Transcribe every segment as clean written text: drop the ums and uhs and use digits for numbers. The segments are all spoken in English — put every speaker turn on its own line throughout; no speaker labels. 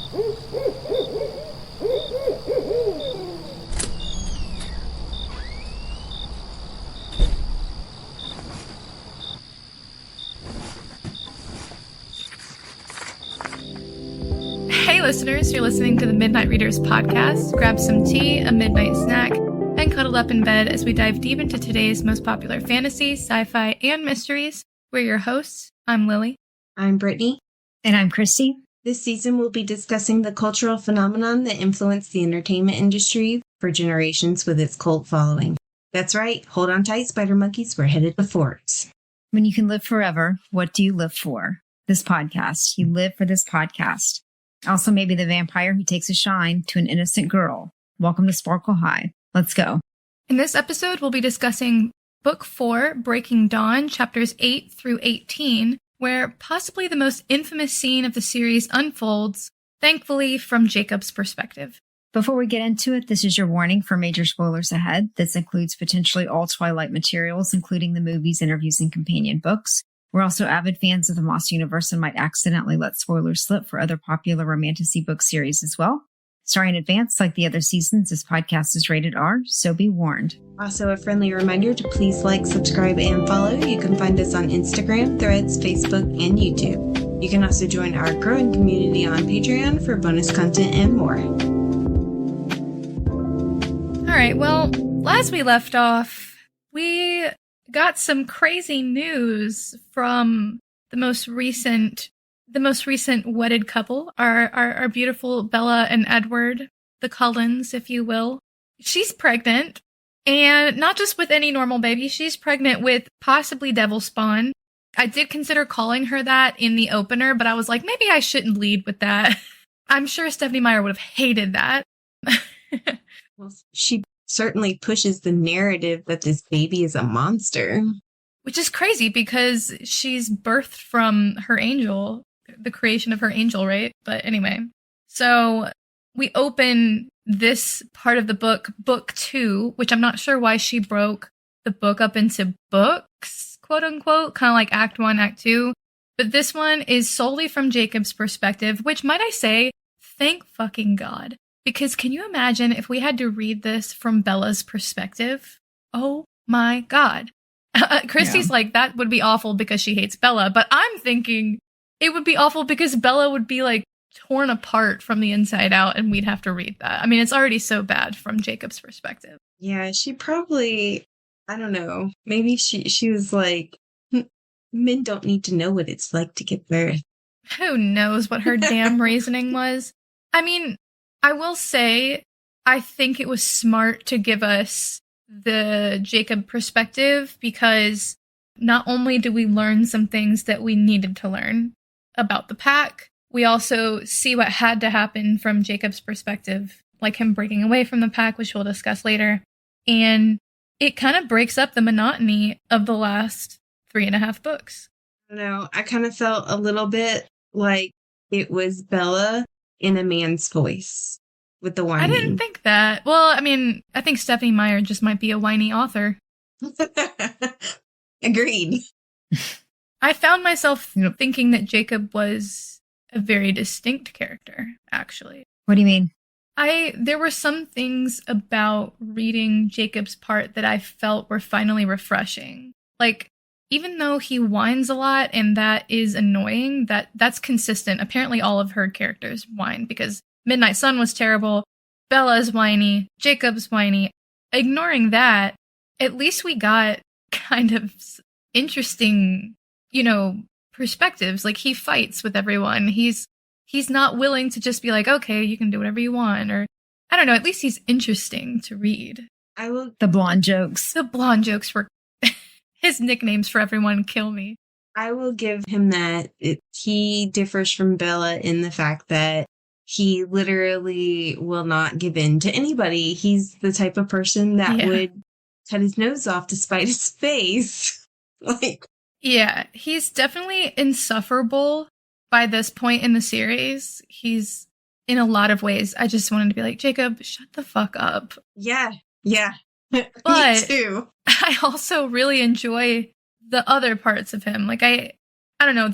Hey listeners, you're listening to the Midnight Readers podcast. Grab some tea, a midnight snack, and cuddle up in bed as we dive deep into today's most popular fantasy, sci-fi, and mysteries. We're your hosts. I'm Lily.
I'm Brittany.
And I'm Christy.
This season we'll be discussing the cultural phenomenon that influenced the entertainment industry for generations with its cult following. That's right, hold on tight, spider monkeys, we're headed to Forks.
When you can live forever, what do you live for? This podcast. You live for this podcast. Also, maybe the vampire who takes a shine to an innocent girl. Welcome to Sparkle High. Let's go.
In this episode, we'll be discussing Book 4, Breaking Dawn, chapters 8 through 18, where possibly the most infamous scene of the series unfolds, thankfully from Jacob's perspective.
Before we get into it, this is your warning for major spoilers ahead. This includes potentially all Twilight materials, including the movies, interviews, and companion books. We're also avid fans of the Moss universe and might accidentally let spoilers slip for other popular romantasy book series as well. Sorry in advance, like the other seasons, this podcast is rated R, so be warned.
Also, a friendly reminder to please like, subscribe, and follow. You can find us on Instagram, Threads, Facebook, and YouTube. You can also join our growing community on Patreon for bonus content and more.
All right, well, last we left off, we got some crazy news from the most recent wedded couple, our beautiful Bella and Edward, the Cullens, if you will. She's pregnant, and not just with any normal baby, she's pregnant with possibly devil spawn. I did consider calling her that in the opener, but I was like, maybe I shouldn't lead with that. I'm sure Stephenie Meyer would have hated that.
Well, she certainly pushes the narrative that this baby is a monster.
Which is crazy because she's birthed from her angel, the creation of her angel, right? But anyway, so we open this part of the book, book 2, which I'm not sure why she broke the book up into books, quote unquote, kind of like Act 1, Act 2. But this one is solely from Jacob's perspective, which might I say, thank fucking God. Because can you imagine if we had to read this from Bella's perspective? Oh my God. Christy's like, that would be awful because she hates Bella. But I'm thinking it would be awful because Bella would be like torn apart from the inside out and we'd have to read that. I mean, it's already so bad from Jacob's perspective.
Yeah, she probably, I don't know, maybe she was like, men don't need to know what it's like to give birth.
Who knows what her damn reasoning was? I mean, I will say, I think it was smart to give us the Jacob perspective because not only do we learn some things that we needed to learn about the pack, we also see what had to happen from Jacob's perspective, like him breaking away from the pack, which we'll discuss later. And it kind of breaks up the monotony of the last 3.5 books.
I don't know, I kind of felt a little bit like it was Bella in a man's voice with the whining.
I didn't think that. Well, I mean, I think Stephenie Meyer just might be a whiny author.
Agreed.
I found myself thinking that Jacob was a very distinct character, actually.
What do you mean?
There were some things about reading Jacob's part that I felt were finally refreshing. Like, even though he whines a lot and that is annoying, that's consistent. Apparently all of her characters whine because Midnight Sun was terrible, Bella's whiny, Jacob's whiny. Ignoring that, at least we got kind of interesting, perspectives. Like, he fights with everyone. He's not willing to just be like, okay, you can do whatever you want. Or, I don't know, at least he's interesting to read.
The blonde jokes.
The blonde jokes were... His nicknames for everyone kill me.
I will give him that. He differs from Bella in the fact that he literally will not give in to anybody. He's the type of person that would cut his nose off to spite his face.
Yeah, he's definitely insufferable by this point in the series. He's in a lot of ways. I just wanted to be like, Jacob, shut the fuck up.
Yeah.
But
me too.
I also really enjoy the other parts of him. Like, I don't know,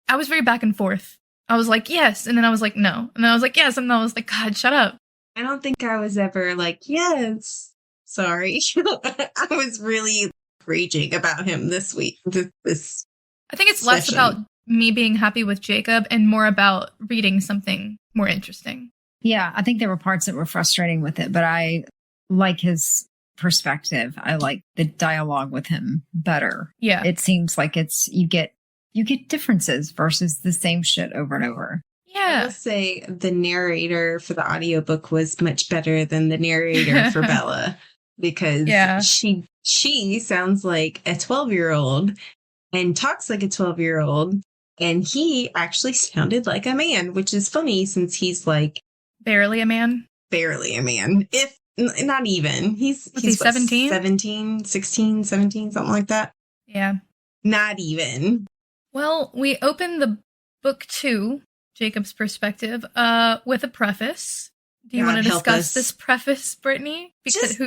I was very back and forth I was like, yes. And then I was like, no. And then I was like, yes. And then I was like, God, shut up.
I don't think I was ever like, yes. Sorry. I was really raging about him this week. This
I think it's less about me being happy with Jacob and more about reading something more interesting.
Yeah, I think there were parts that were frustrating with it, but I like his perspective. I like the dialogue with him better.
Yeah.
It seems like you get differences versus the same shit over and over.
Yeah.
I will say the narrator for the audiobook was much better than the narrator for Bella, because she sounds like a 12-year-old and talks like a 12-year-old, and he actually sounded like a man, which is funny since he's like
barely a man.
Barely a man. If not even. He's
17?
17, 16, 17, something like that.
Yeah.
Not even.
Well, we open the book 2, Jacob's perspective, with a preface. Do you want to discuss this preface, Brittany? Because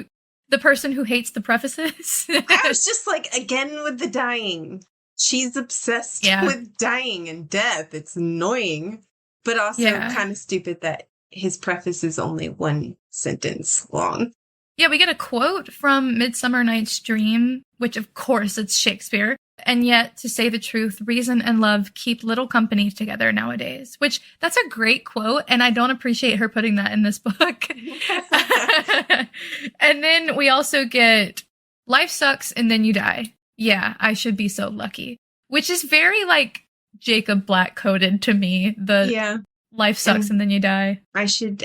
the person who hates the prefaces?
I was just like, again with the dying. She's obsessed with dying and death. It's annoying, but also kind of stupid that his preface is only one sentence long.
Yeah, we get a quote from Midsummer Night's Dream, which of course it's Shakespeare. And yet, to say the truth, reason and love keep little company together nowadays, which that's a great quote. And I don't appreciate her putting that in this book. And then we also get life sucks and then you die. Yeah, I should be so lucky, which is very like Jacob Black coded to me. Life sucks and then you die.
I should,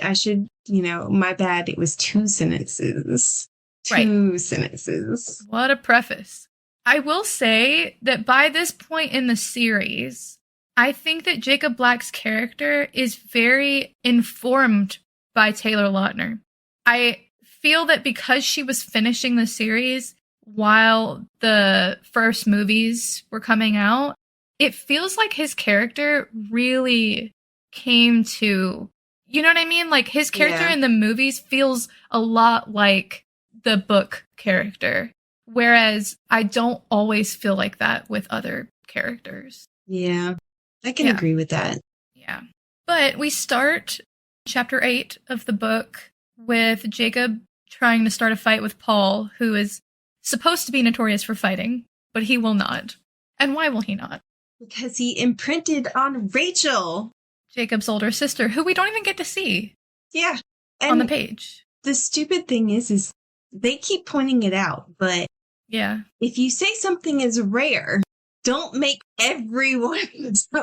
my bad. It was 2 sentences. Two sentences.
What a preface. I will say that by this point in the series, I think that Jacob Black's character is very informed by Taylor Lautner. I feel that because she was finishing the series while the first movies were coming out, it feels like his character really came to, you know what I mean? Like his character in the movies feels a lot like the book character. Whereas I don't always feel like that with other characters.
Yeah, I can agree with that.
Yeah. But we start chapter 8 of the book with Jacob trying to start a fight with Paul, who is supposed to be notorious for fighting, but he will not. And why will he not?
Because he imprinted on Rachel,
Jacob's older sister, who we don't even get to see.
Yeah. And
on the page.
The stupid thing is they keep pointing it out, but if you say something is rare, don't make everyone,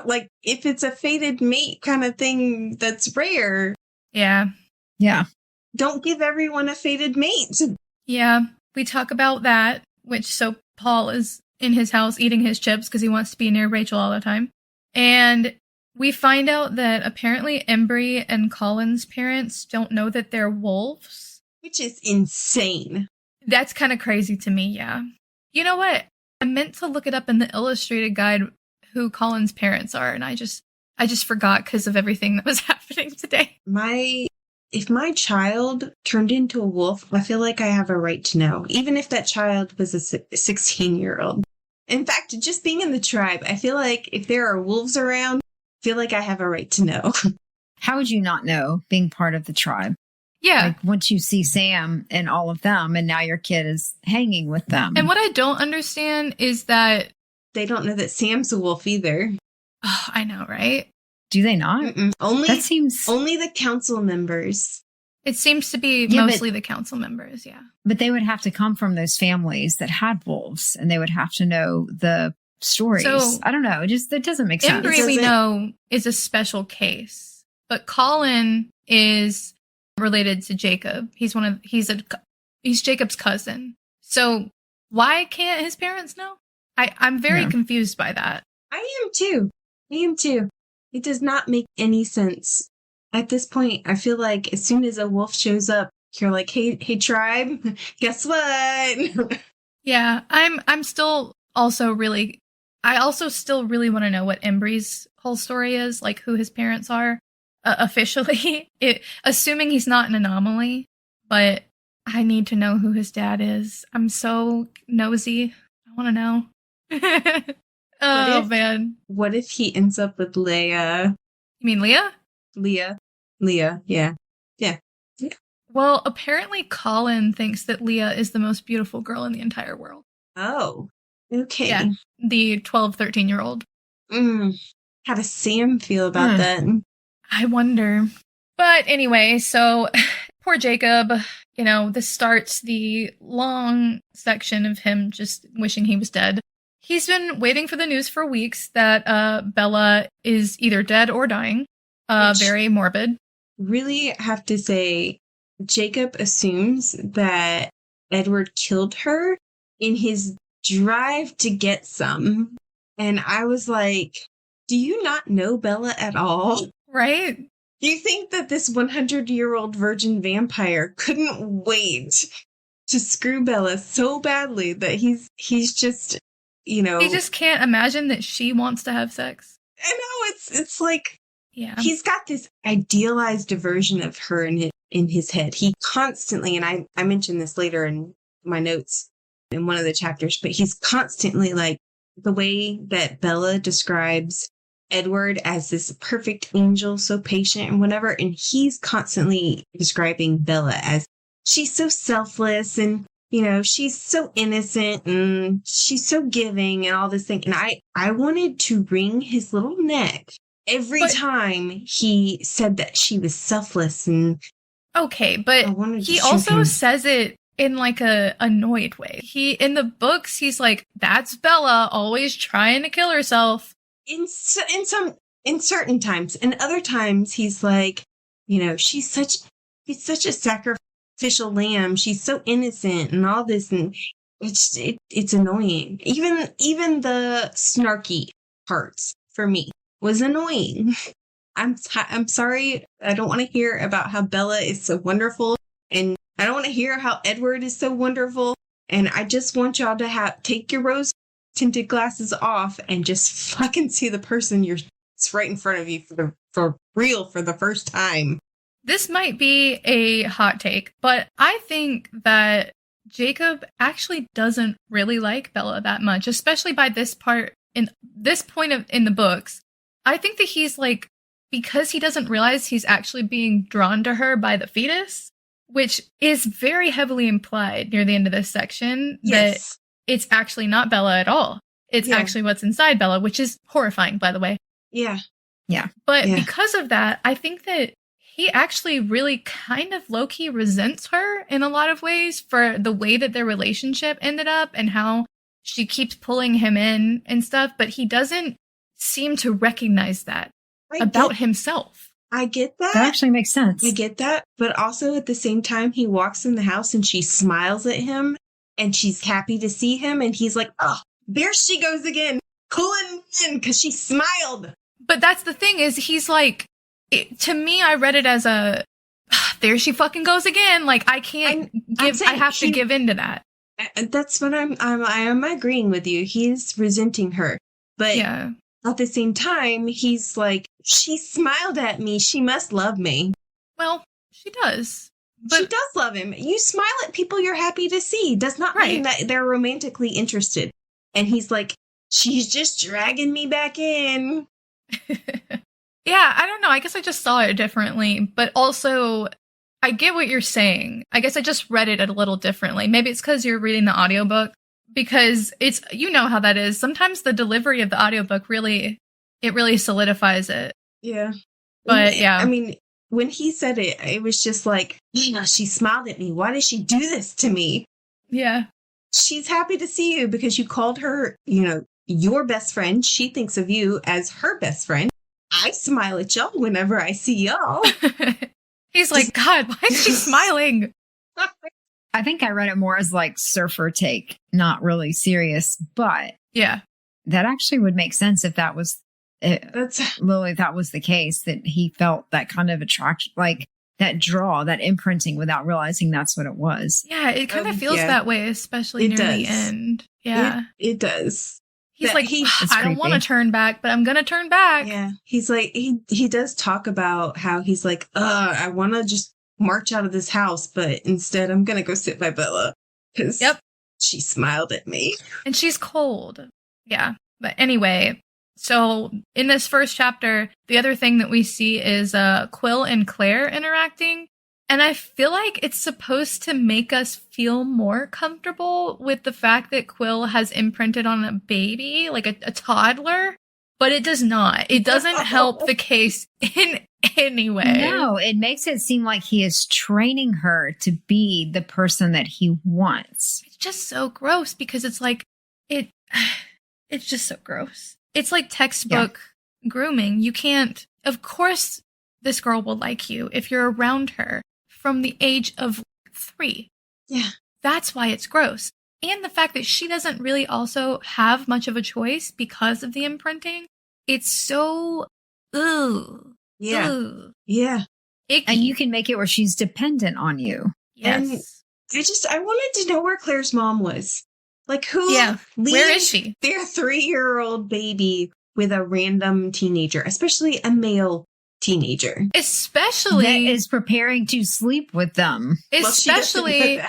like, if it's a fated mate kind of thing that's rare.
Yeah.
Yeah.
Don't give everyone a fated mate.
Yeah. We talk about that, so Paul is in his house eating his chips because he wants to be near Rachel all the time. And we find out that apparently Embry and Colin's parents don't know that they're wolves.
Which is insane.
That's kind of crazy to me, yeah. You know what? I meant to look it up in the illustrated guide who Colin's parents are, and I just forgot because of everything that was happening today.
If my child turned into a wolf, I feel like I have a right to know, even if that child was a 16-year-old. In fact, just being in the tribe, I feel like if there are wolves around, I feel like I have a right to know.
How would you not know being part of the tribe?
Yeah.
Like once you see Sam and all of them, and now your kid is hanging with them.
And what I don't understand is that
they don't know that Sam's a wolf either.
Oh, I know, right?
Do they not?
Only the council members.
It seems to be mostly the council members, yeah.
But they would have to come from those families that had wolves, and they would have to know the stories. So, I don't know. It doesn't make sense.
Embry, we know, is a special case. But Colin is related to Jacob. He's Jacob's cousin. So why can't his parents know? I'm very confused by that.
I am too. It does not make any sense. At this point, I feel like as soon as a wolf shows up, you're like, hey tribe, guess what?
Yeah, I'm still also really, I also still really want to know what Embry's whole story is, like who his parents are. Officially, assuming he's not an anomaly, but I need to know who his dad is. I'm so nosy. I want to know. Man.
What if he ends up with Leia
You mean Leah?
Leah, yeah.
Well, apparently Colin thinks that Leah is the most beautiful girl in the entire world.
Oh, okay.
Yeah, the 12, 13-year-old.
How does Sam feel about that?
I wonder. But anyway, so poor Jacob, this starts the long section of him just wishing he was dead. He's been waiting for the news for weeks that Bella is either dead or dying. Very morbid.
Really have to say, Jacob assumes that Edward killed her in his drive to get some. And I was like, do you not know Bella at all?
Right?
Do you think that this 100-year-old virgin vampire couldn't wait to screw Bella so badly that he's just, He
just can't imagine that she wants to have sex.
I know, it's like,
yeah,
he's got this idealized version of her in his head. He constantly, and I mentioned this later in my notes in one of the chapters, but he's constantly like, the way that Bella describes Edward as this perfect angel, so patient and whatever, and he's constantly describing Bella as she's so selfless and she's so innocent and she's so giving and all this thing. And I wanted to wring his little neck every time he said that she was selfless. And
okay, but he also says it in like a annoyed way. In the books, he's like, that's Bella always trying to kill herself.
In certain times, and other times he's like, she's such a sacrificial lamb. She's so innocent and all this, and it's annoying. Even the snarky parts for me was annoying. I'm sorry. I don't want to hear about how Bella is so wonderful, and I don't want to hear how Edward is so wonderful. And I just want y'all to take your rose tinted glasses off and just fucking see the person it's right in front of you for real for the first time.
This might be a hot take, but I think that Jacob actually doesn't really like Bella that much, especially by this point in the books. I think that he's like, because he doesn't realize he's actually being drawn to her by the fetus, which is very heavily implied near the end of this section, that it's actually not Bella at all. It's actually what's inside Bella, which is horrifying, by the way.
Yeah.
But because of that, I think that he actually really kind of low-key resents her in a lot of ways for the way that their relationship ended up and how she keeps pulling him in and stuff, but he doesn't seem to recognize that about himself.
I get that.
That actually makes sense.
I get that. But also at the same time, he walks in the house and she smiles at him and she's happy to see him. And he's like, oh, there she goes again, pulling in because she smiled.
But that's the thing is he's like, to me, I read it as there she fucking goes again. Like I have to give into that.
That's what I am agreeing with you. He's resenting her. But at the same time, he's like, she smiled at me. She must love me.
Well, she does. But
she does love him. You smile at people you're happy to see. Does not mean that they're romantically interested. And he's like, she's just dragging me back in.
Yeah, I don't know. I guess I just saw it differently. But also, I get what you're saying. I guess I just read it a little differently. Maybe it's because you're reading the audiobook. Because it's, how that is. Sometimes the delivery of the audiobook really solidifies it.
Yeah.
But yeah.
I mean, when he said it, it was just like, she smiled at me. Why did she do this to me?
Yeah.
She's happy to see you because you called her, your best friend. She thinks of you as her best friend. I smile at y'all whenever I see y'all.
He's like, God, why is she smiling?
I think I read it more as like surfer take, not really serious, but
yeah,
that actually would make sense if that was Lily. That was the case, that he felt that kind of attraction, like that draw, that imprinting, without realizing that's what it was.
Yeah, it kind of feels that way, especially near the end. Yeah,
it does.
He's like, I don't want to turn back, but I'm going to turn back.
Yeah, he's like, he does talk about how he's like, I want to just march out of this house, but instead I'm gonna go sit by Bella because she smiled at me
and she's cold. Yeah, but anyway, So in this first chapter, the other thing that we see is Quill and Claire interacting. And I feel like it's supposed to make us feel more comfortable with the fact that Quill has imprinted on a baby, like a toddler, but it does not. It doesn't help the case in any way.
No, it makes it seem like he is training her to be the person that he wants.
It's just so gross because it's like, it's just so gross. It's like textbook grooming. You can't, of course, this girl will like you if you're around her from the age of 3.
Yeah.
That's why it's gross. And the fact that she doesn't really also have much of a choice because of the imprinting. It's so, ugh.
Yeah.
Ugh.
Yeah.
Icky.
And you can make it where she's dependent on you.
Yes.
And I wanted to know where Claire's mom was. Like, who
where is
leaves
she?
their 3-year-old baby with a random teenager, especially a male teenager?
Especially
that is preparing to sleep with them.
Especially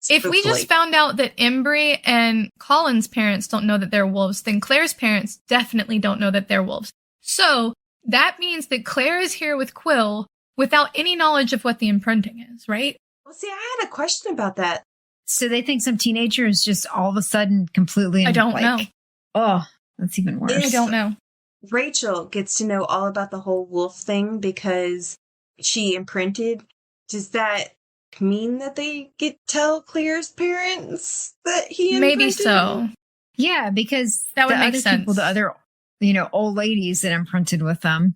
if we just found out that Embry and Colin's parents don't know that they're wolves, then Claire's parents definitely don't know that they're wolves. So that means that Claire is here with Quill without any knowledge of what the imprinting is, right?
Well, see, I had a question about that.
So they think some teenager is just all of a sudden completely...
I don't know.
Oh, that's even worse.
I don't know.
Rachel gets to know all about the whole wolf thing because she imprinted. Does that mean that they tell Claire's parents that he imprinted?
Maybe so.
Yeah, because
that would
the
make
other
sense.
People, the other, old ladies that imprinted with them,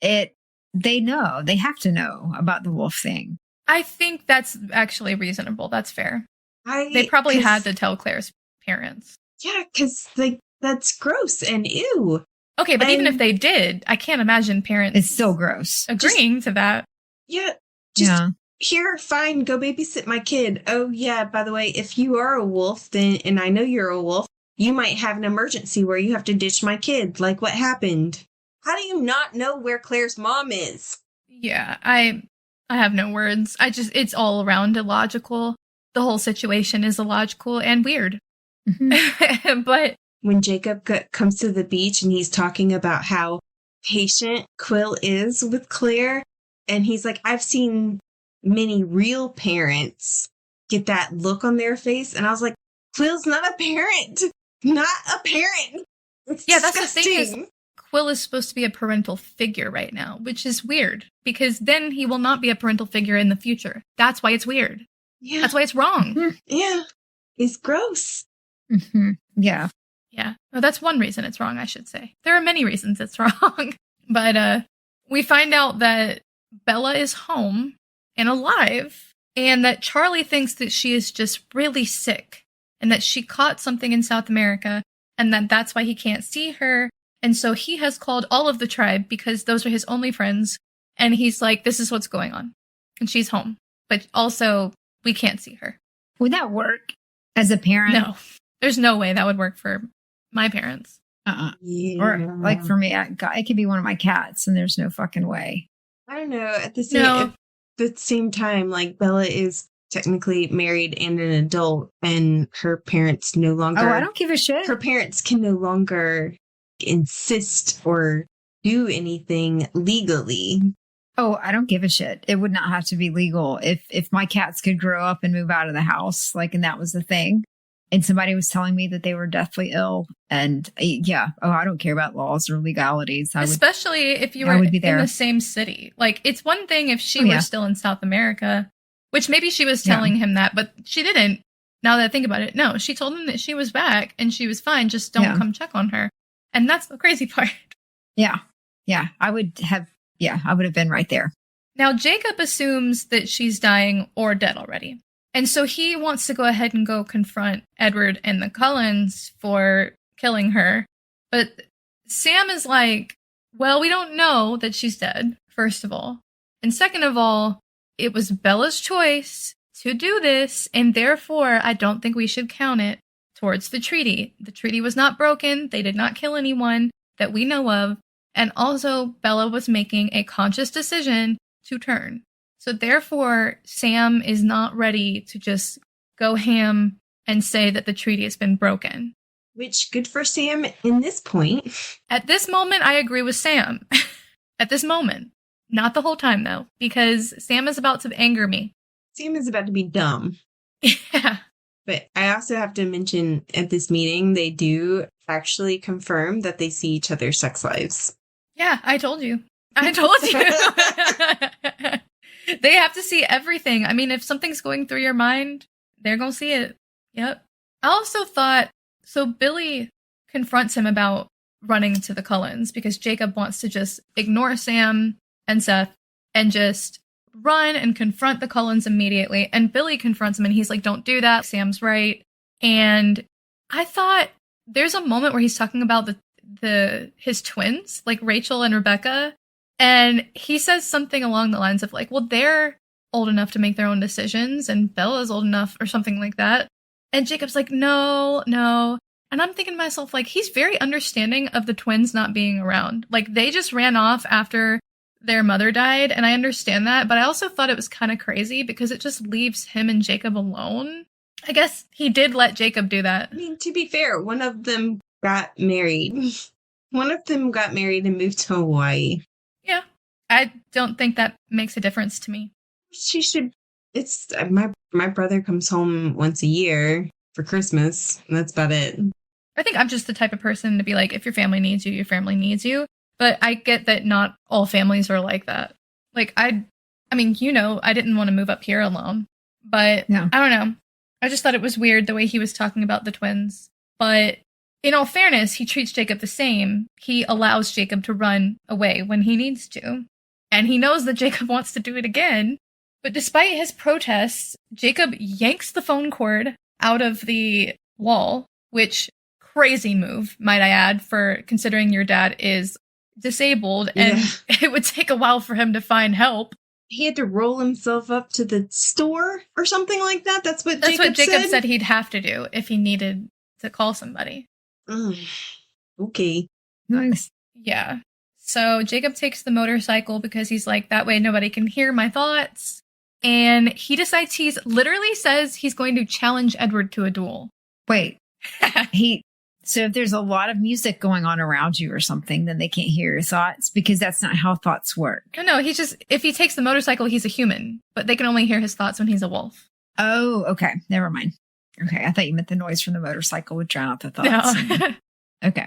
they know. They have to know about the wolf thing.
I think that's actually reasonable. That's fair. They probably had to tell Claire's parents.
Yeah, because that's gross and ew.
Okay, but even if they did, I can't imagine parents...
It's still gross.
Agreeing to that.
Yeah. Here, fine, go babysit my kid. Oh, yeah, by the way, if you are a wolf, and I know you're a wolf, you might have an emergency where you have to ditch my kid. Like, what happened? How do you not know where Claire's mom is?
Yeah, I have no words. It's all around illogical. The whole situation is illogical and weird. Mm-hmm. But
when Jacob comes to the beach and he's talking about how patient Quill is with Claire, and he's like, I've seen many real parents get that look on their face. And I was like, Quill's not a parent. Not a parent. It's disgusting.
That's the thing is, Quill is supposed to be a parental figure right now, which is weird because then he will not be a parental figure in the future. That's why it's weird. Yeah. That's why it's wrong.
Yeah. It's gross.
Mm-hmm. Yeah.
Yeah. No, that's one reason it's wrong, I should say. There are many reasons it's wrong. But we find out that Bella is home and alive, and that Charlie thinks that she is just really sick, and that she caught something in South America, and that's why he can't see her. And so he has called all of the tribe because those are his only friends. And he's like, this is what's going on. And she's home. But also, we can't see her.
Would that work as a parent?
No. There's no way that would work for my parents.
Yeah. Or like for me, it could be one of my cats and there's no fucking way.
I don't know. At the same time, like Bella is technically married and an adult, and her parents no longer...
Oh, I don't give a shit.
Her parents can no longer insist or do anything legally.
Oh, I don't give a shit. It would not have to be legal. If my cats could grow up and move out of the house, and that was the thing, and somebody was telling me that they were deathly ill, and I don't care about laws or legalities.
Especially if you were in the same city. It's one thing if she were still in South America, which maybe she was telling him that, but she didn't. Now that I think about it, no, she told him that she was back and she was fine. Just don't come check on her. And that's the crazy part.
Yeah. Yeah. I would have been right there.
Now, Jacob assumes that she's dying or dead already. And so he wants to go ahead and go confront Edward and the Cullens for killing her. But Sam is like, well, we don't know that she's dead, first of all. And second of all, it was Bella's choice to do this, and therefore I don't think we should count it towards the treaty. The treaty was not broken. They did not kill anyone that we know of. And also, Bella was making a conscious decision to turn. So therefore, Sam is not ready to just go ham and say that the treaty has been broken.
Which, good for Sam in this point.
At this moment, I agree with Sam. At this moment. Not the whole time, though, because Sam is about to anger me.
Sam is about to be dumb.
Yeah.
But I also have to mention at this meeting, they do actually confirm that they see each other's sex lives.
Yeah, I told you. I told you. They have to see everything. I mean, if something's going through your mind, they're going to see it. Yep. I also thought, so Billy confronts him about running to the Cullens because Jacob wants to just ignore Sam and Seth and just run and confront the Cullens immediately. And Billy confronts him and he's like, don't do that. Sam's right. And I thought there's a moment where he's talking about his twins, like Rachel and Rebecca. And he says something along the lines of like, well, they're old enough to make their own decisions and Bella's old enough or something like that. And Jacob's like, no. And I'm thinking to myself, like, he's very understanding of the twins not being around. Like, they just ran off after their mother died. And I understand that. But I also thought it was kind of crazy because it just leaves him and Jacob alone. I guess he did let Jacob do that.
I mean, to be fair, one of them got married. One of them got married and moved to Hawaii.
Yeah. I don't think that makes a difference to me.
She should. It's my brother comes home once a year for Christmas, and that's about it.
I think I'm just the type of person to be like, if your family needs you, your family needs you. But I get that not all families are like that. Like, I mean, I didn't want to move up here alone. But no. I don't know. I just thought it was weird the way he was talking about the twins. But in all fairness, he treats Jacob the same. He allows Jacob to run away when he needs to. And he knows that Jacob wants to do it again. But despite his protests, Jacob yanks the phone cord out of the wall, which crazy move, might I add, for considering your dad is disabled and it would take a while for him to find help.
He had to roll himself up to the store or something like that. That's what Jacob
said he'd have to do if he needed to call somebody.
Okay.
Nice.
Yeah. So Jacob takes the motorcycle because he's like, that way nobody can hear my thoughts. And he decides literally says he's going to challenge Edward to a duel.
Wait, so if there's a lot of music going on around you or something, then they can't hear your thoughts because that's not how thoughts work.
No, if he takes the motorcycle, he's a human, but they can only hear his thoughts when he's a wolf.
Oh, okay. Never mind. Okay. I thought you meant the noise from the motorcycle would drown out the thoughts.
No.
Okay.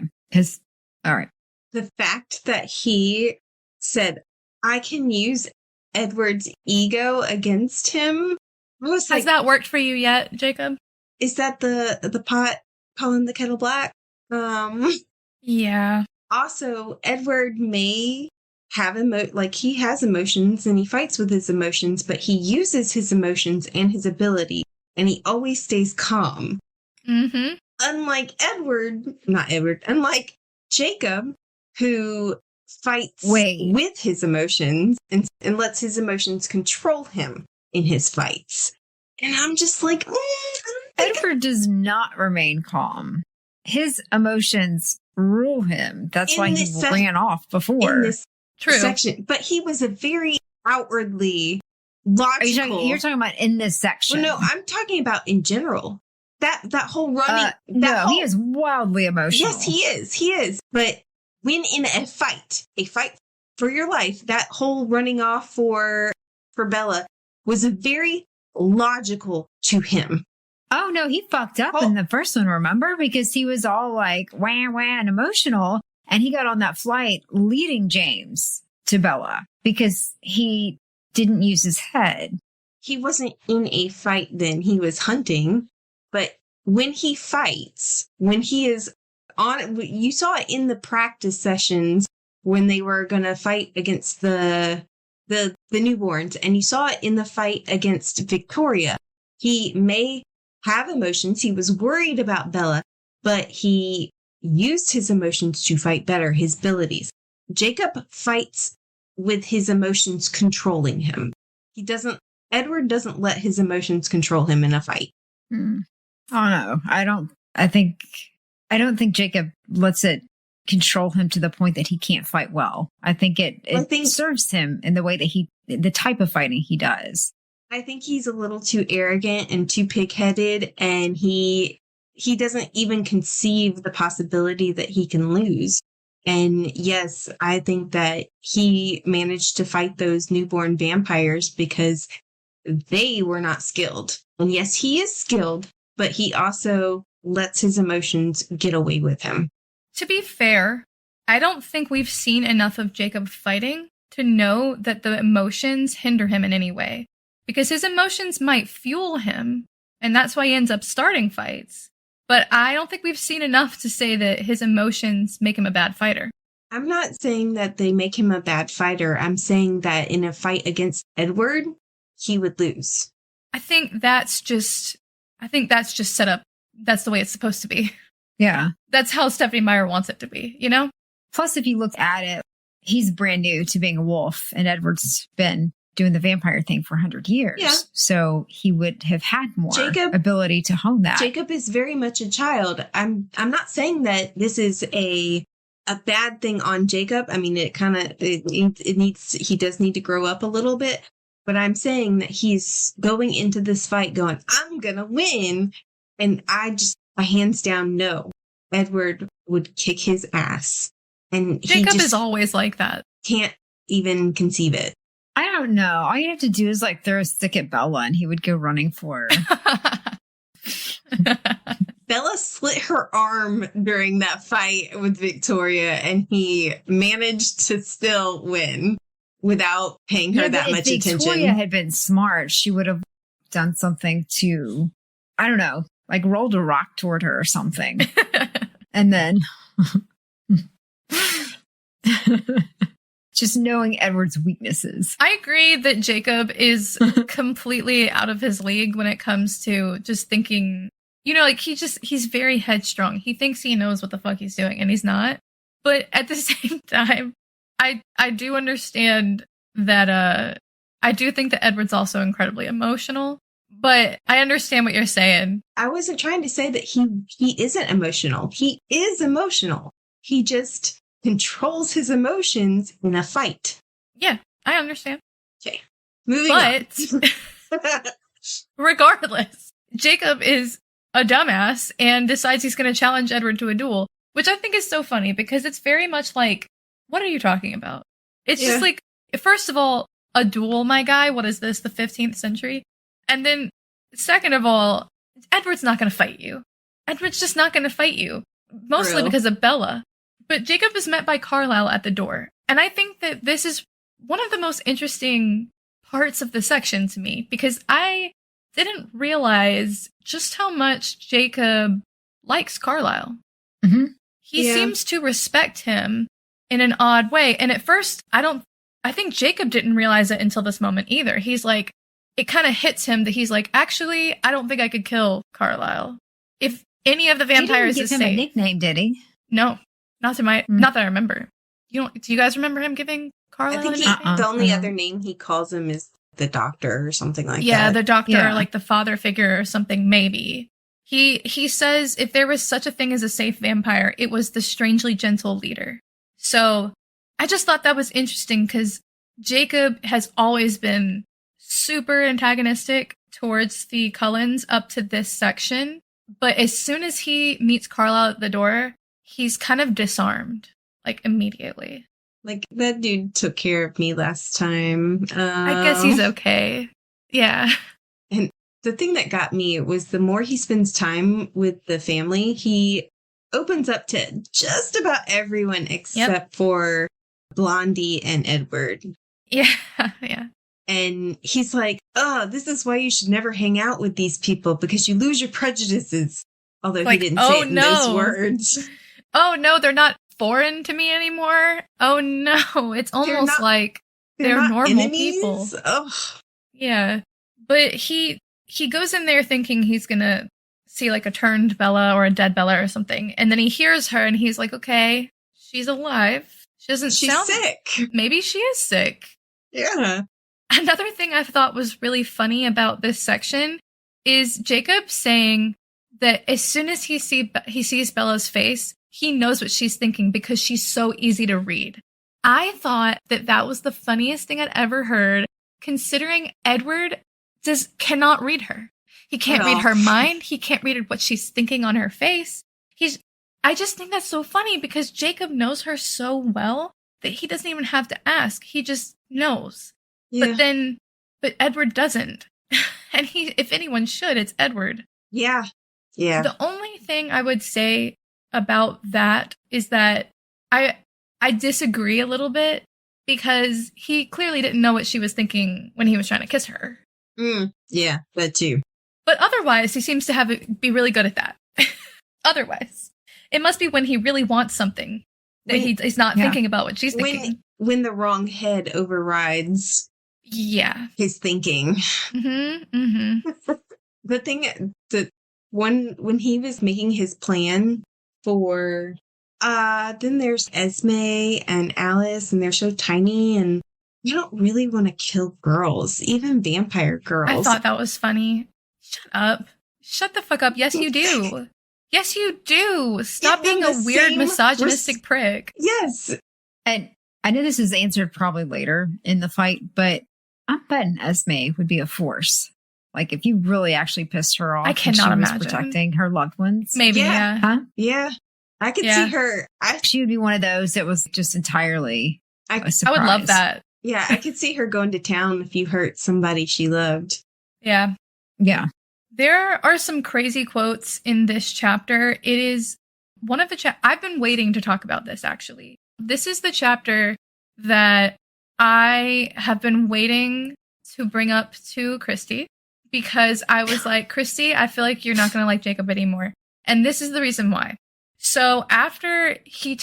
All right.
The fact that he said, I can use Edward's ego against him.
Has that worked for you yet, Jacob?
Is that the pot calling the kettle black?
Yeah.
Also, Edward may have he has emotions and he fights with his emotions, but he uses his emotions and his ability, and he always stays calm.
Mm-hmm.
Unlike Jacob, who fights with his emotions and lets his emotions control him in his fights. And I'm just like,
Edward does not remain calm. His emotions rule him. That's why he ran off before.
In this section. But he was a very outwardly logical.
You're talking about in this section.
Well, no, I'm talking about in general. That whole running.
He is wildly emotional.
Yes, he is. But when in a fight for your life, that whole running off for Bella was very logical to him.
Oh, no, he fucked up in the first one, remember? Because he was all like, wah, wah, and emotional. And he got on that flight leading James to Bella because he didn't use his head.
He wasn't in a fight then. He was hunting. But when he fights, when he is on, you saw it in the practice sessions when they were going to fight against the newborns. And you saw it in the fight against Victoria. He may have emotions. He was worried about Bella, but he used his emotions to fight better, his abilities. Jacob fights with his emotions controlling him. Edward doesn't let his emotions control him in a fight.
Oh no, I don't think Jacob lets it control him to the point that he can't fight well. I think it serves him in the way that the type of fighting he does.
I think he's a little too arrogant and too pig-headed, and he he doesn't even conceive the possibility that he can lose. And yes, I think that he managed to fight those newborn vampires because they were not skilled. And yes, he is skilled, but he also lets his emotions get away with him.
To be fair, I don't think we've seen enough of Jacob fighting to know that the emotions hinder him in any way. Because his emotions might fuel him, and that's why he ends up starting fights. But I don't think we've seen enough to say that his emotions make him a bad fighter.
I'm not saying that they make him a bad fighter. I'm saying that in a fight against Edward, he would lose.
I think that's just set up. That's the way it's supposed to be.
Yeah.
That's how Stephanie Meyer wants it to be, you know?
Plus, if you look at it, he's brand new to being a wolf, and Edward's been doing the vampire thing for 100 years.
Yeah.
So he would have had more ability to hone that.
Jacob is very much a child. I'm not saying that this is a bad thing on Jacob. I mean, he does need to grow up a little bit, but I'm saying that he's going into this fight going, I'm going to win. And I hands down know Edward would kick his ass. And
Jacob is always like that.
Can't even conceive it.
I don't know. All you have to do is like throw a stick at Bella and he would go running for her.
Bella slit her arm during that fight with Victoria, and he managed to still win without paying her that much attention.
If Victoria had been smart, she would have done something to, I don't know, like rolled a rock toward her or something. And then just knowing Edward's weaknesses.
I agree that Jacob is completely out of his league when it comes to just thinking, you know, like he's very headstrong. He thinks he knows what the fuck he's doing, and he's not. But at the same time, I do understand that I do think that Edward's also incredibly emotional. But I understand what you're saying.
I wasn't trying to say that he isn't emotional. He is emotional. He just controls his emotions in a fight.
Yeah, I understand.
Okay, moving on.
But regardless, Jacob is a dumbass and decides he's going to challenge Edward to a duel, which I think is so funny because it's very much like, what are you talking about? It's just like, first of all, a duel, my guy. What is this, the 15th century? And then, second of all, Edward's not going to fight you. Edward's just not going to fight you, mostly because of Bella. But Jacob is met by Carlisle at the door. And I think that this is one of the most interesting parts of the section to me, because I didn't realize just how much Jacob likes Carlisle.
Mm-hmm.
He seems to respect him in an odd way. And at first, I think Jacob didn't realize it until this moment either. He's like, it kind of hits him that he's like, actually, I don't think I could kill Carlisle. If any of the vampires
is safe. He didn't give him a nickname, did he?
No, not that I remember. Do you guys remember him giving Carlisle a nickname?
The only other name he calls him is the doctor or something like that.
Yeah, the doctor, or like the father figure or something, maybe. He says if there was such a thing as a safe vampire, it was the strangely gentle leader. So I just thought that was interesting because Jacob has always been super antagonistic towards the Cullens up to this section. But as soon as he meets Carlisle at the door, he's kind of disarmed, like immediately.
Like, that dude took care of me last time.
I guess he's okay. Yeah.
And the thing that got me was the more he spends time with the family, he opens up to just about everyone except for Blondie and Edward.
Yeah, yeah.
And he's like, oh, this is why you should never hang out with these people, because you lose your prejudices. Although he didn't say it in those words.
Oh, no, they're not foreign to me anymore. Oh, no, it's almost like they're normal enemies? People.
Ugh.
Yeah, but he goes in there thinking he's going to see like a turned Bella or a dead Bella or something. And then he hears her and he's like, okay, she's alive. She's
sick.
Maybe she is sick.
Yeah.
Another thing I thought was really funny about this section is Jacob saying that as soon as he sees Bella's face, he knows what she's thinking because she's so easy to read. I thought that was the funniest thing I'd ever heard, considering Edward cannot read her. He can't read her mind. He can't read what she's thinking on her face. I just think that's so funny because Jacob knows her so well that he doesn't even have to ask. He just knows. Yeah. But Edward doesn't. And if anyone should, it's Edward.
Yeah. Yeah.
The only thing I would say about that is that I disagree a little bit because he clearly didn't know what she was thinking when he was trying to kiss her.
Yeah, that too.
But otherwise, he seems to be really good at that. Otherwise. It must be when he really wants something that he's not thinking about what she's thinking.
When the wrong head overrides his thinking.
Mm-hmm, mm-hmm.
The thing, when he was making his plan for, then there's Esme and Alice, and they're so tiny, and you don't really want to kill girls, even vampire girls.
I thought that was funny. Shut up. Shut the fuck up. Yes, you do. Yes, you do. Stop being a weird misogynistic prick.
Yes.
And I know this is answered probably later in the fight, but I'm betting Esme would be a force. Like, if you really actually pissed her off,
I cannot imagine
protecting her loved ones.
Maybe, yeah.
Huh?
Yeah. I could see her.
She would be one of those that was just entirely a surprise.
I would love that.
Yeah, I could see her going to town if you hurt somebody she loved.
Yeah.
Yeah.
There are some crazy quotes in this chapter. It is one of the I've been waiting to talk about this, actually. This is the chapter that I have been waiting to bring up to Christy because I was like, Christy, I feel like you're not going to like Jacob anymore. And this is the reason why. So after he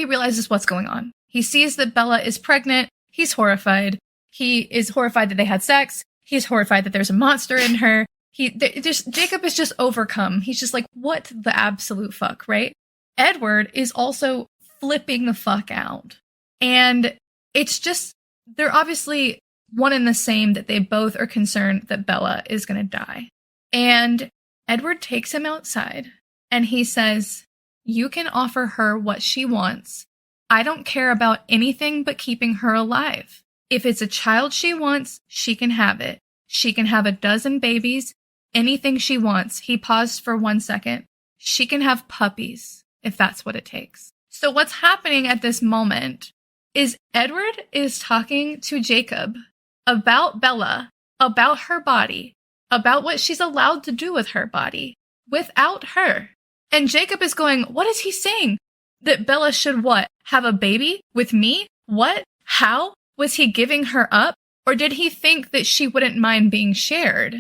realizes what's going on, he sees that Bella is pregnant. He's horrified. He is horrified that they had sex. He's horrified that there's a monster in her. Jacob is just overcome. He's just like, what the absolute fuck, right? Edward is also flipping the fuck out. And it's just, they're obviously one and the same that they both are concerned that Bella is going to die. And Edward takes him outside and he says, you can offer her what she wants. I don't care about anything but keeping her alive. If it's a child she wants, she can have it. She can have a dozen babies, anything she wants. He paused for 1 second. She can have puppies, if that's what it takes. So what's happening at this moment is Edward is talking to Jacob about Bella, about her body, about what she's allowed to do with her body, without her. And Jacob is going, what is he saying? That Bella should what? Have a baby with me? What? How? Was he giving her up? Or did he think that she wouldn't mind being shared?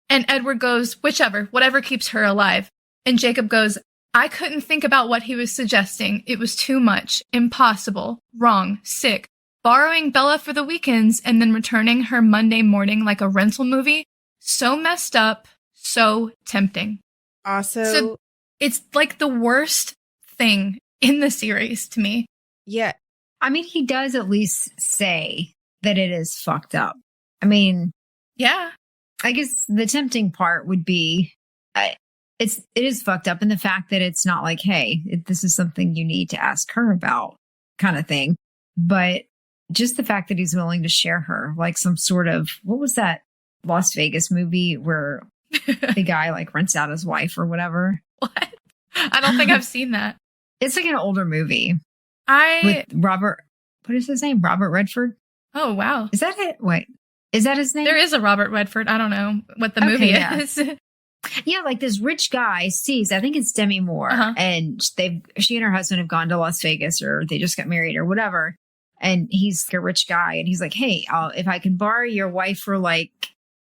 And Edward goes, whatever keeps her alive. And Jacob goes, I couldn't think about what he was suggesting. It was too much. Impossible. Wrong. Sick. Borrowing Bella for the weekends and then returning her Monday morning like a rental movie. So messed up. So tempting.
Also,
it's like the worst thing in the series to me.
Yeah.
I mean, he does at least say that it is fucked up. I mean,
yeah.
I guess the tempting part would be it is fucked up in the fact that it's not like, hey, this is something you need to ask her about kind of thing. But just the fact that he's willing to share her, like some sort of, what was that Las Vegas movie where the guy like rents out his wife or whatever?
What? I don't think I've seen that.
It's like an older movie. With Robert, what is his name? Robert Redford?
Oh, wow.
Is that it? Wait, is that his name?
There is a Robert Redford. I don't know what the movie is.
Yeah, like this rich guy sees, I think it's Demi Moore, and she and her husband have gone to Las Vegas or they just got married or whatever. And he's a rich guy and he's like, hey, if I can borrow your wife for like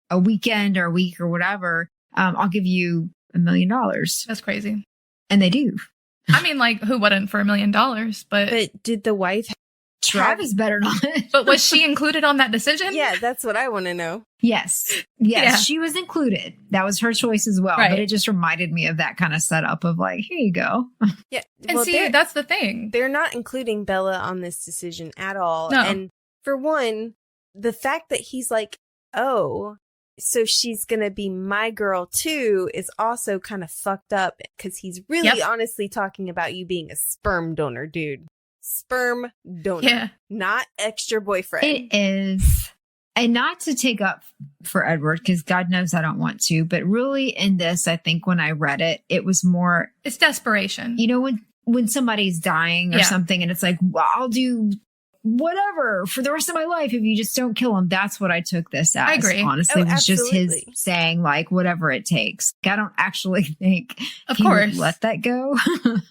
a weekend or a week or whatever, I'll give you $1 million.
That's crazy.
And they do.
I mean, like, who wouldn't for $1 million?
But did the wife
Travis better not.
But was she included on that decision?
Yeah, that's what I want to know.
Yes. Yeah. She was included. That was her choice as well.
Right.
But it just reminded me of that kind of setup of like, here you go.
Yeah.
And see, that's the thing.
They're not including Bella on this decision at all.
No.
And for one, the fact that he's like, oh, so she's going to be my girl too is also kind of fucked up because he's really honestly talking about you being a sperm donor, dude. Sperm donor. Yeah. Not extra boyfriend.
It is. And not to take up for Edward, because God knows I don't want to, but really in this, I think when I read it, it was more...
It's desperation.
You know, when somebody's dying or something and it's like, well, I'll do whatever for the rest of my life if you just don't kill him. That's what I took this as.
I agree.
Honestly, it was just his saying, like, whatever it takes. I don't actually think he would let that go.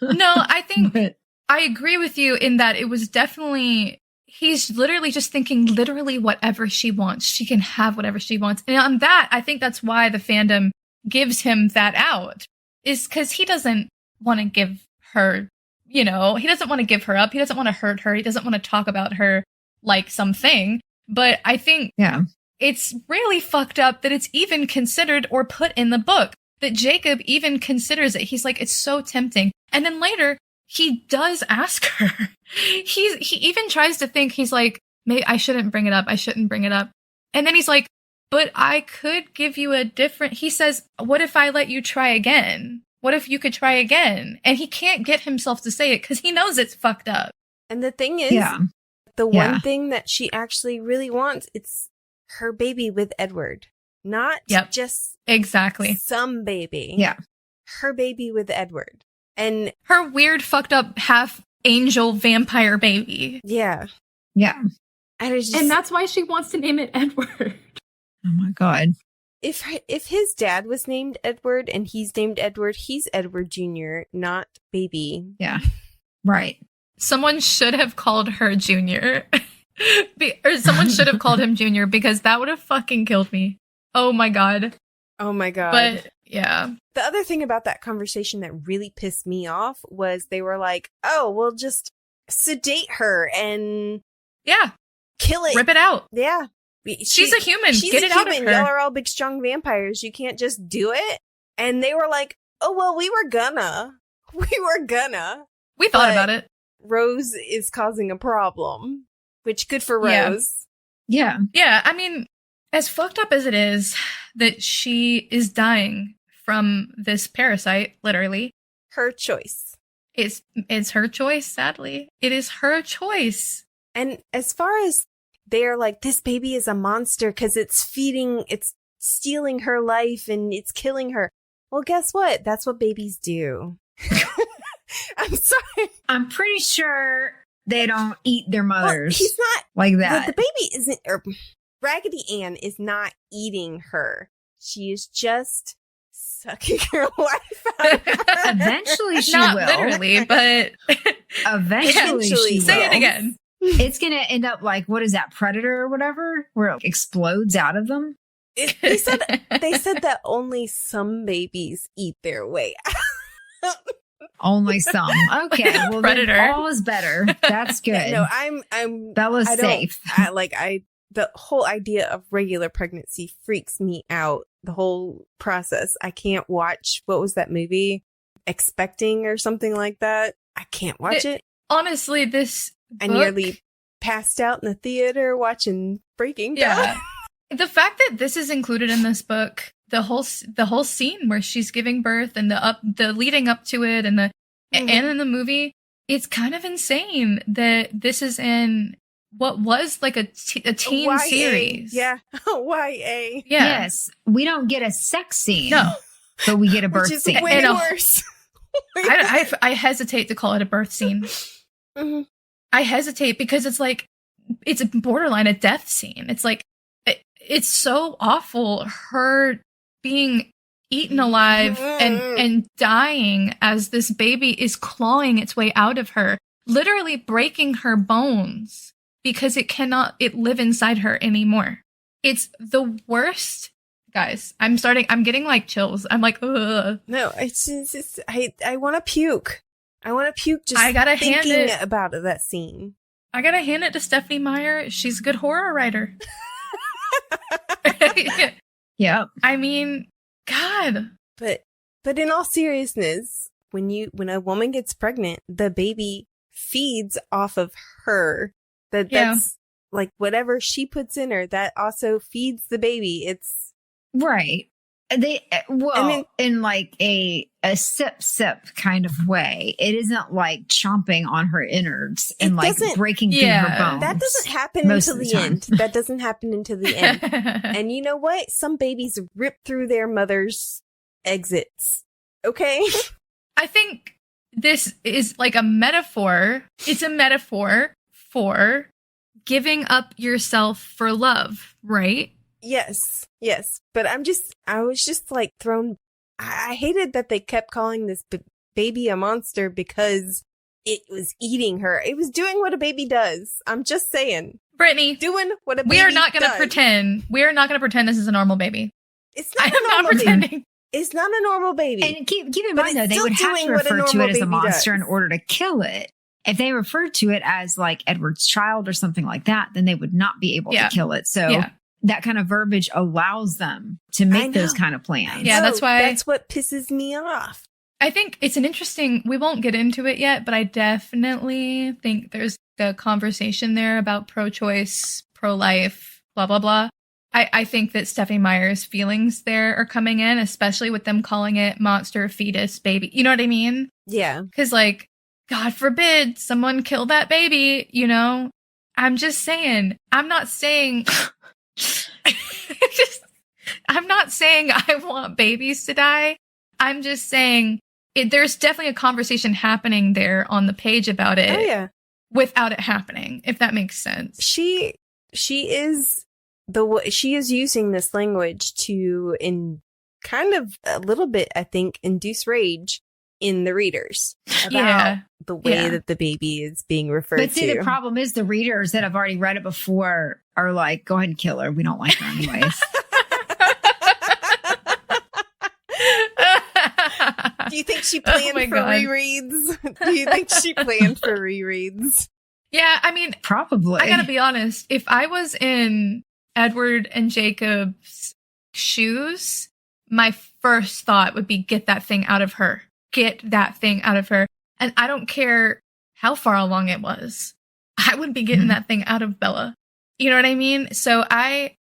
No, I think I agree with you in that it was definitely... He's literally just thinking literally whatever she wants. She can have whatever she wants. And on that, I think that's why the fandom gives him that out. Is because he doesn't want to give her, he doesn't want to give her up. He doesn't want to hurt her. He doesn't want to talk about her like something. But I think it's really fucked up that it's even considered or put in the book. That Jacob even considers it. He's like, it's so tempting. And then later... He does ask her. He even tries to think, he's like, maybe I shouldn't bring it up. I shouldn't bring it up. And then he's like, but I could give you a different, he says, what if I let you try again? What if you could try again? And he can't get himself to say it because he knows it's fucked up.
And the thing is, the one thing that she actually really wants, it's her baby with Edward. Not just
exactly
some baby.
Yeah.
Her baby with Edward. And
her weird, fucked up, half angel vampire baby.
Yeah.
Yeah.
And that's why she wants to name it Edward.
Oh my God.
If his dad was named Edward and he's named Edward, he's Edward Jr., not baby.
Yeah. Right.
Someone should have called her Junior. Or someone should have called him Junior because that would have fucking killed me. Oh my God.
Oh my God.
But yeah.
The other thing about that conversation that really pissed me off was they were like, oh, we'll just sedate her and kill it.
Rip it out.
Yeah.
She's a human.
She's
Get
a
it out of
human.
her.
Y'all are all big, strong vampires. You can't just do it. And they were like, oh, well, we were gonna.
We thought about it.
Rose is causing a problem, which good for Rose.
Yeah.
Yeah. I mean, as fucked up as it is that she is dying from this parasite, literally.
Her choice.
It's her choice, sadly. It is her choice.
And as far as they're like, this baby is a monster because it's stealing her life and it's killing her. Well, guess what? That's what babies do. I'm sorry.
I'm pretty sure they don't eat their mothers.
Well, he's not
like that.
The baby isn't, Raggedy Ann is not eating her. She is just sucking her life out of her.
Eventually she
Not
will.
Literally, but
Eventually she will.
Say it again.
It's going to end up like, what is that, Predator or whatever? Where it explodes out of them?
They said that only some babies eat their way out.
Only some. Okay, well,
Predator.
Then all is better. That's good.
Yeah, no, I'm
Bella's safe.
The whole idea of regular pregnancy freaks me out. The whole process. I can't watch, what was that movie? Expecting or something like that. I can't watch it.
Honestly, this
I
book,
nearly passed out in the theater watching Breaking Dawn.
The fact that this is included in this book, the whole scene where she's giving birth and the leading up to it and and in the movie, it's kind of insane that this is in what was like a teen
YA.
Series.
Yeah. YA.
Yeah.
Yes. We don't get a sex scene.
No.
But we get a birth
Which is
scene.
way worse.
I hesitate to call it a birth scene.
Mm-hmm.
I hesitate because it's like, it's borderline a death scene. It's like, it's so awful. Her being eaten alive and dying as this baby is clawing its way out of her, literally breaking her bones because it cannot live inside her anymore. It's the worst. Guys, I'm getting like chills. I'm like, ugh.
No, it's just, I want to puke. I want to puke just thinking about that scene.
I gotta hand it to Stephanie Meyer. She's a good horror writer.
Yeah.
I mean, God.
But in all seriousness, when a woman gets pregnant, the baby feeds off of her. That's like whatever she puts in her, that also feeds the baby. It's
right. in like a sip kind of way. It isn't like chomping on her innards and like breaking through her bones.
That doesn't happen until the end. That doesn't happen until the end. And you know what? Some babies rip through their mother's exits. Okay?
I think this is like a metaphor. It's a metaphor for giving up yourself for love, right?
Yes. But I was just like thrown. I hated that they kept calling this baby a monster because it was eating her. It was doing what a baby does. I'm just saying.
Brittany,
doing what a baby does.
We are not going to pretend this is a normal baby.
It's not a normal baby. It's not a normal baby.
And keep in mind, though, they would have to refer to it as a monster in order to kill it. If they referred to it as like Edward's child or something like that, then they would not be able to kill it. So that kind of verbiage allows them to make those kind of plans.
Yeah, that's
what pisses me off.
I think it's an interesting, we won't get into it yet, but I definitely think there's a conversation there about pro-choice, pro-life, blah, blah, blah. I think that Stephenie Meyer's feelings there are coming in, especially with them calling it monster, fetus, baby. You know what I mean?
Yeah.
Because, like, God forbid someone kill that baby, you know? I'm just saying, I'm not saying I want babies to die. I'm just saying there's definitely a conversation happening there on the page about it.
Oh, yeah.
Without it happening, if that makes sense.
She is using this language to, in kind of a little bit, I think, induce rage in the readers about the way that the baby is being referred to.
But see, the problem is the readers that have already read it before are like, go ahead and kill her. We don't like her anyways.
Do you think she planned for rereads? Do you think she planned for rereads?
Yeah, I mean,
probably.
I gotta be honest. If I was in Edward and Jacob's shoes, my first thought would be, get that thing out of her. Get that thing out of her. And I don't care how far along it was. I wouldn't be getting that thing out of Bella. You know what I mean? So I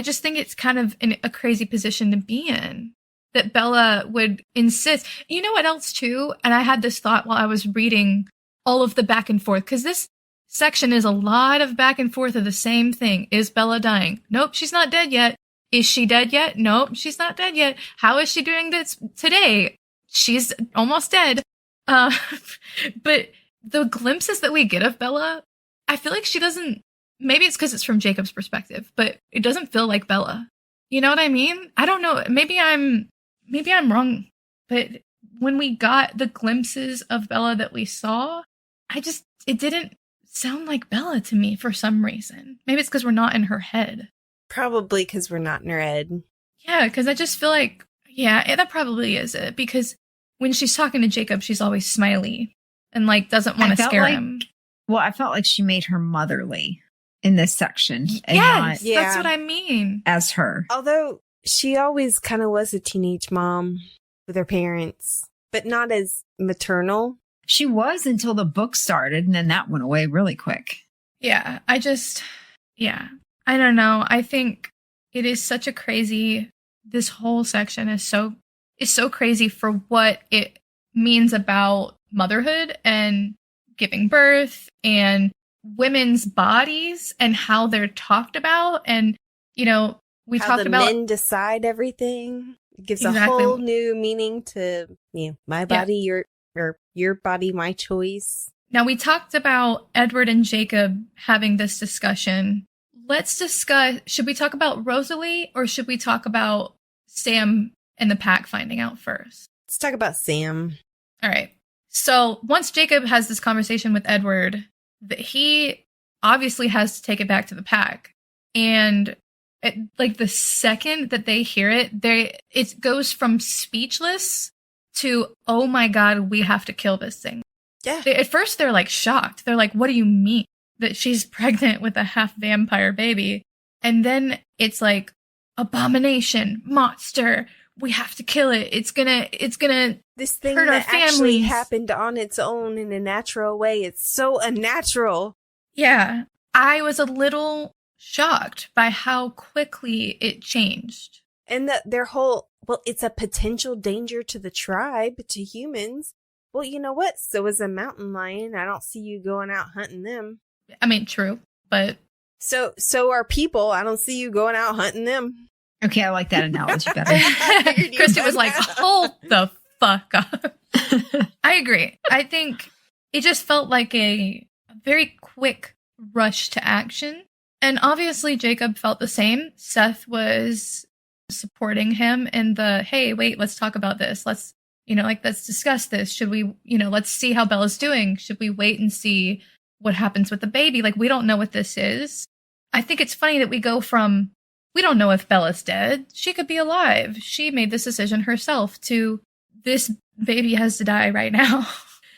just think it's kind of in a crazy position to be in. That Bella would insist. You know what else too? And I had this thought while I was reading all of the back and forth, because this section is a lot of back and forth of the same thing. Is Bella dying? Nope, she's not dead yet. Is she dead yet? Nope, she's not dead yet. How is she doing this today? She's almost dead. But the glimpses that we get of Bella, I feel like she doesn't, maybe it's because it's from Jacob's perspective, but it doesn't feel like Bella. You know what I mean? I don't know. Maybe I'm wrong, but when we got the glimpses of Bella that we saw, it didn't sound like Bella to me for some reason. Maybe it's because we're not in her head.
Probably because we're not in her head.
Yeah, because I just feel like, that probably is it. Because when she's talking to Jacob, she's always smiley and like doesn't want to scare him.
Well, I felt like she made her motherly in this section.
Yes, that's what I mean.
As her.
Although she always kind of was a teenage mom with her parents, but not as maternal.
She was until the book started, and then that went away really quick.
Yeah, I don't know. I think it is such a crazy, this whole section is so crazy for what it means about motherhood and giving birth and women's bodies and how they're talked about. And, you know, we
how
talked about
men decide everything. It gives a whole new meaning to my body, your body, my choice.
Now, we talked about Edward and Jacob having this discussion. Let's discuss, should we talk about Rosalie or should we talk about Sam and the pack finding out first?
Let's talk about Sam.
All right. So once Jacob has this conversation with Edward, he obviously has to take it back to the pack. And like the second that they hear it, it goes from speechless to, oh my God, we have to kill this thing.
Yeah.
At first, they're like shocked. They're like, what do you mean that she's pregnant with a half vampire baby? And then it's like, abomination, monster, we have to kill it. It's gonna
this thing
hurt
that
our
actually
families.
happened on its own in a natural way. It's so unnatural.
Yeah. I was a little shocked by how quickly it changed.
And their whole, well, it's a potential danger to the tribe, to humans. Well, you know what? So is a mountain lion. I don't see you going out hunting them.
I mean, true, but...
So are people. I don't see you going out hunting them.
Okay, I like that analogy better.
Christy was like, hold the fuck up. I agree. I think it just felt like a very quick rush to action. And obviously Jacob felt the same. Seth was supporting him in the, hey, wait, let's talk about this. Let's discuss this. Should we, let's see how Bella's doing. Should we wait and see what happens with the baby? Like, we don't know what this is. I think it's funny that we go from, we don't know if Bella's dead. She could be alive. She made this decision herself to this baby has to die right now.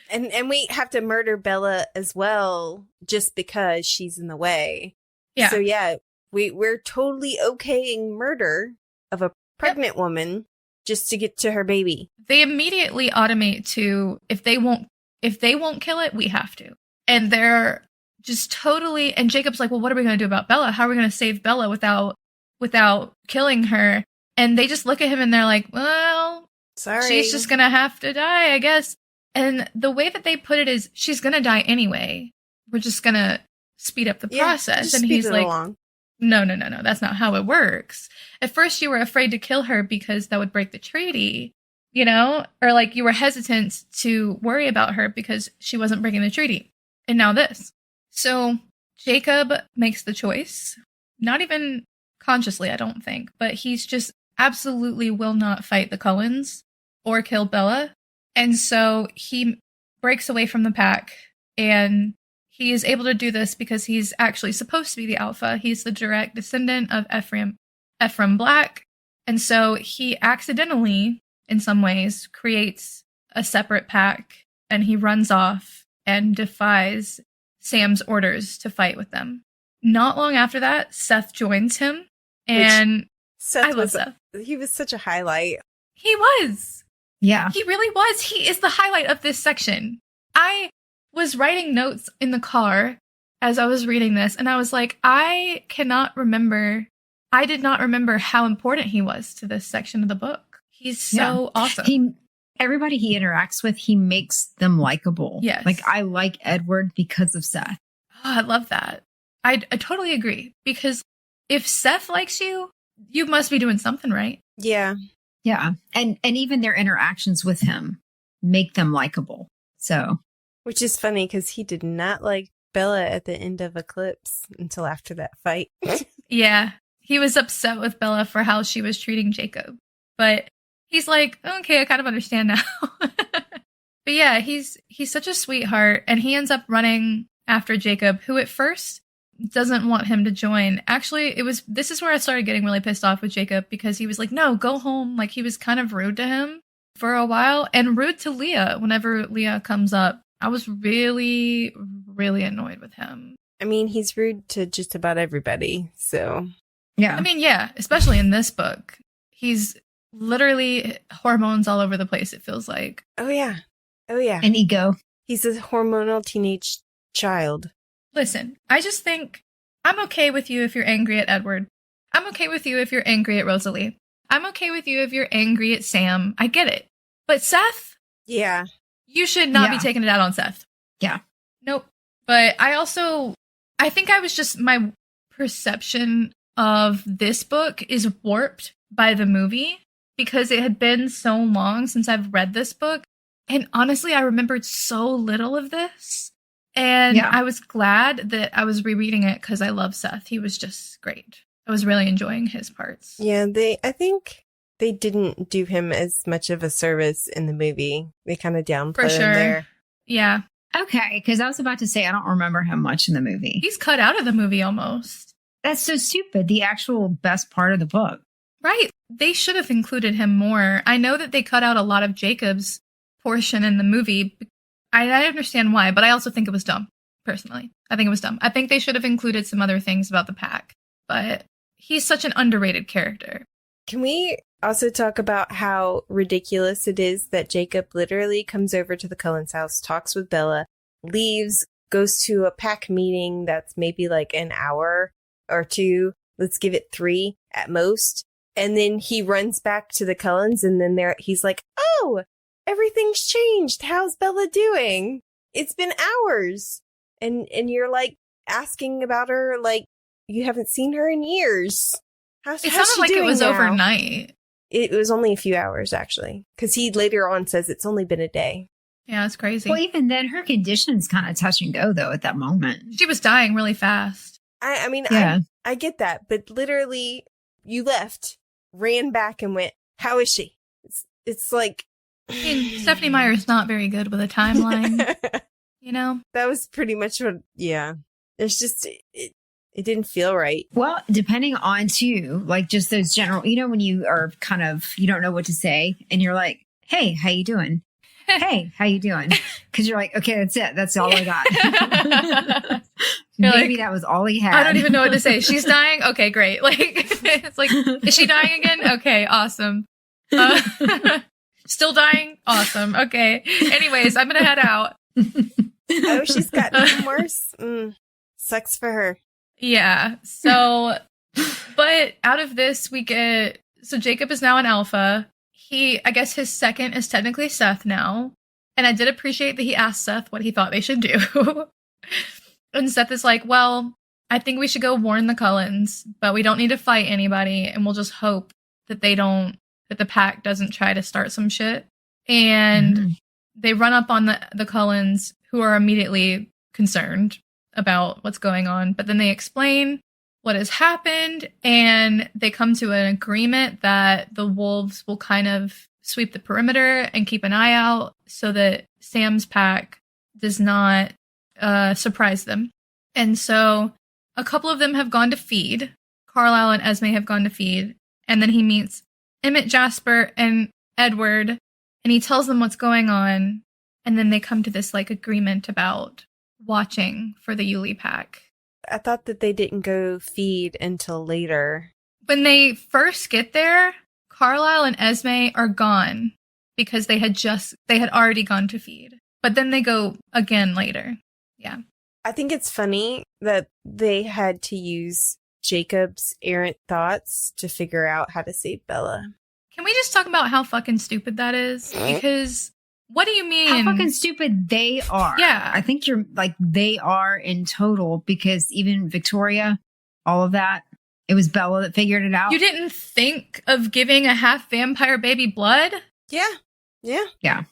And we have to murder Bella as well just because she's in the way.
Yeah.
So yeah, we're totally okaying murder of a pregnant woman just to get to her baby.
They immediately automate to if they won't kill it, we have to. And they're just totally, and Jacob's like, well, what are we going to do about Bella? How are we going to save Bella without killing her? And they just look at him and they're like, well,
sorry,
she's just going to have to die, I guess. And the way that they put it is she's going to die anyway. We're just going to speed up the process. And he's like,
along.
No, that's not how it works. At first you were afraid to kill her because that would break the treaty, or like you were hesitant to worry about her because she wasn't breaking the treaty. And now this. So Jacob makes the choice, not even consciously, I don't think, but he's just absolutely will not fight the Cullens or kill Bella. And so he breaks away from the pack, and he is able to do this because he's actually supposed to be the alpha. He's the direct descendant of Ephraim Black. And so he accidentally, in some ways, creates a separate pack, and he runs off and defies Sam's orders to fight with them. Not long after that, Seth joins him, and I love Seth.
He was such a highlight.
He was.
Yeah.
He really was. He is the highlight of this section. I was writing notes in the car as I was reading this, and I was like, I did not remember how important he was to this section of the book. He's so awesome.
Everybody he interacts with, he makes them likable.
Yes.
Like, I like Edward because of Seth.
Oh, I love that. I totally agree. Because if Seth likes you, you must be doing something right.
Yeah.
Yeah. And even their interactions with him make them likable. So.
Which is funny because he did not like Bella at the end of Eclipse until after that fight.
Yeah. He was upset with Bella for how she was treating Jacob. But he's like, okay, I kind of understand now. But yeah, he's such a sweetheart, and he ends up running after Jacob, who at first doesn't want him to join. Actually, this is where I started getting really pissed off with Jacob, because he was like, no, go home. Like, he was kind of rude to him for a while, and rude to Leah whenever Leah comes up. I was really, really annoyed with him.
I mean, he's rude to just about everybody, so.
Yeah.
I mean, yeah, especially in this book. He's literally hormones all over the place, it feels like.
Oh, yeah.
And ego.
He's a hormonal teenage child.
Listen, I just think I'm okay with you if you're angry at Edward. I'm okay with you if you're angry at Rosalie. I'm okay with you if you're angry at Sam. I get it. But Seth?
Yeah.
You should not be taking it out on Seth.
Yeah.
Nope. But I think my perception of this book is warped by the movie, because it had been so long since I've read this book. And honestly, I remembered so little of this. And I was glad that I was rereading it because I love Seth. He was just great. I was really enjoying his parts.
Yeah, I think they didn't do him as much of a service in the movie. They kind of downplayed him there.
Yeah.
Okay, because I was about to say I don't remember him much in the movie.
He's cut out of the movie almost.
That's so stupid. The actual best part of the book.
Right. They should have included him more. I know that they cut out a lot of Jacob's portion in the movie. I understand why, but I also think it was dumb, personally. I think it was dumb. I think they should have included some other things about the pack, but he's such an underrated character.
Can we also talk about how ridiculous it is that Jacob literally comes over to the Cullens' house, talks with Bella, leaves, goes to a pack meeting that's maybe like an hour or two, let's give it 3 at most, And then he runs back to the Cullens, and then he's like, oh, everything's changed. How's Bella doing? It's been hours. And you're like asking about her like you haven't seen her in years. How's she
like
doing
it was
now?
overnight.
It was only a few hours, actually, because he later on says it's only been a day.
Yeah, it's crazy.
Well, even then, her condition's kind of touch and go, though, at that moment.
She was dying really fast.
I mean,
Yeah.
I get that, but literally, you left, ran back, and went, how is she? It's like...
Stephenie Meyer's not very good with a timeline, you know?
That was pretty much what, yeah. It's just, it didn't feel right.
Well, depending on, too, like just those general, you know, when you are kind of, you don't know what to say, and you're like, hey, how you doing? Hey, how you doing? Because you're like, okay, that's it. That's all I got. Maybe that was all he had.
I don't even know what to say. She's dying? Okay, great. Like, it's like, is she dying again? Okay, awesome. Still dying? Awesome. Okay. Anyways, I'm going to head out.
Oh, she's got remorse? Sucks for her.
Yeah. So, but out of this, so Jacob is now an alpha. I guess his second is technically Seth now. And I did appreciate that he asked Seth what he thought they should do. And Seth is like, well, I think we should go warn the Cullens, but we don't need to fight anybody. And we'll just hope that that the pack doesn't try to start some shit. And they run up on the Cullens, who are immediately concerned about what's going on. But then they explain what has happened, and they come to an agreement that the wolves will kind of sweep the perimeter and keep an eye out so that Sam's pack does not surprise them. And so a couple of them have gone to feed. Carlisle and Esme have gone to feed. And then he meets Emmett, Jasper, and Edward, and he tells them what's going on. And then they come to this like agreement about watching for the Uley pack.
I thought that they didn't go feed until later.
When they first get there, Carlisle and Esme are gone because they had already gone to feed. But then they go again later. Yeah.
I think it's funny that they had to use Jacob's errant thoughts to figure out how to save Bella.
Can we just talk about how fucking stupid that is? Because what do you mean?
How fucking stupid they are.
Yeah.
I think you're like, they are in total, because even Victoria, all of that, it was Bella that figured it out.
You didn't think of giving a half vampire baby blood?
Yeah.
Yeah.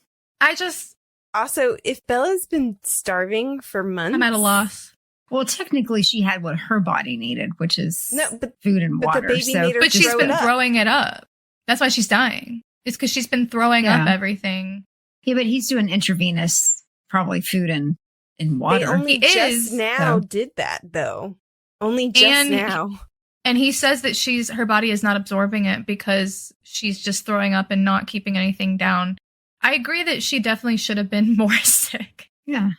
Also, if Bella's been starving for months...
I'm at a loss.
Well, technically, she had what her body needed, which is food and
but
water.
the baby made her
But she's been
up.
throwing it up. That's why she's dying. It's because she's been throwing up everything.
Yeah, but he's doing intravenous, probably food and water.
They only just now
so.
did that, though. Only just now.
And he says that her body is not absorbing it because she's just throwing up and not keeping anything down. I agree that she definitely should have been more sick.
Yeah.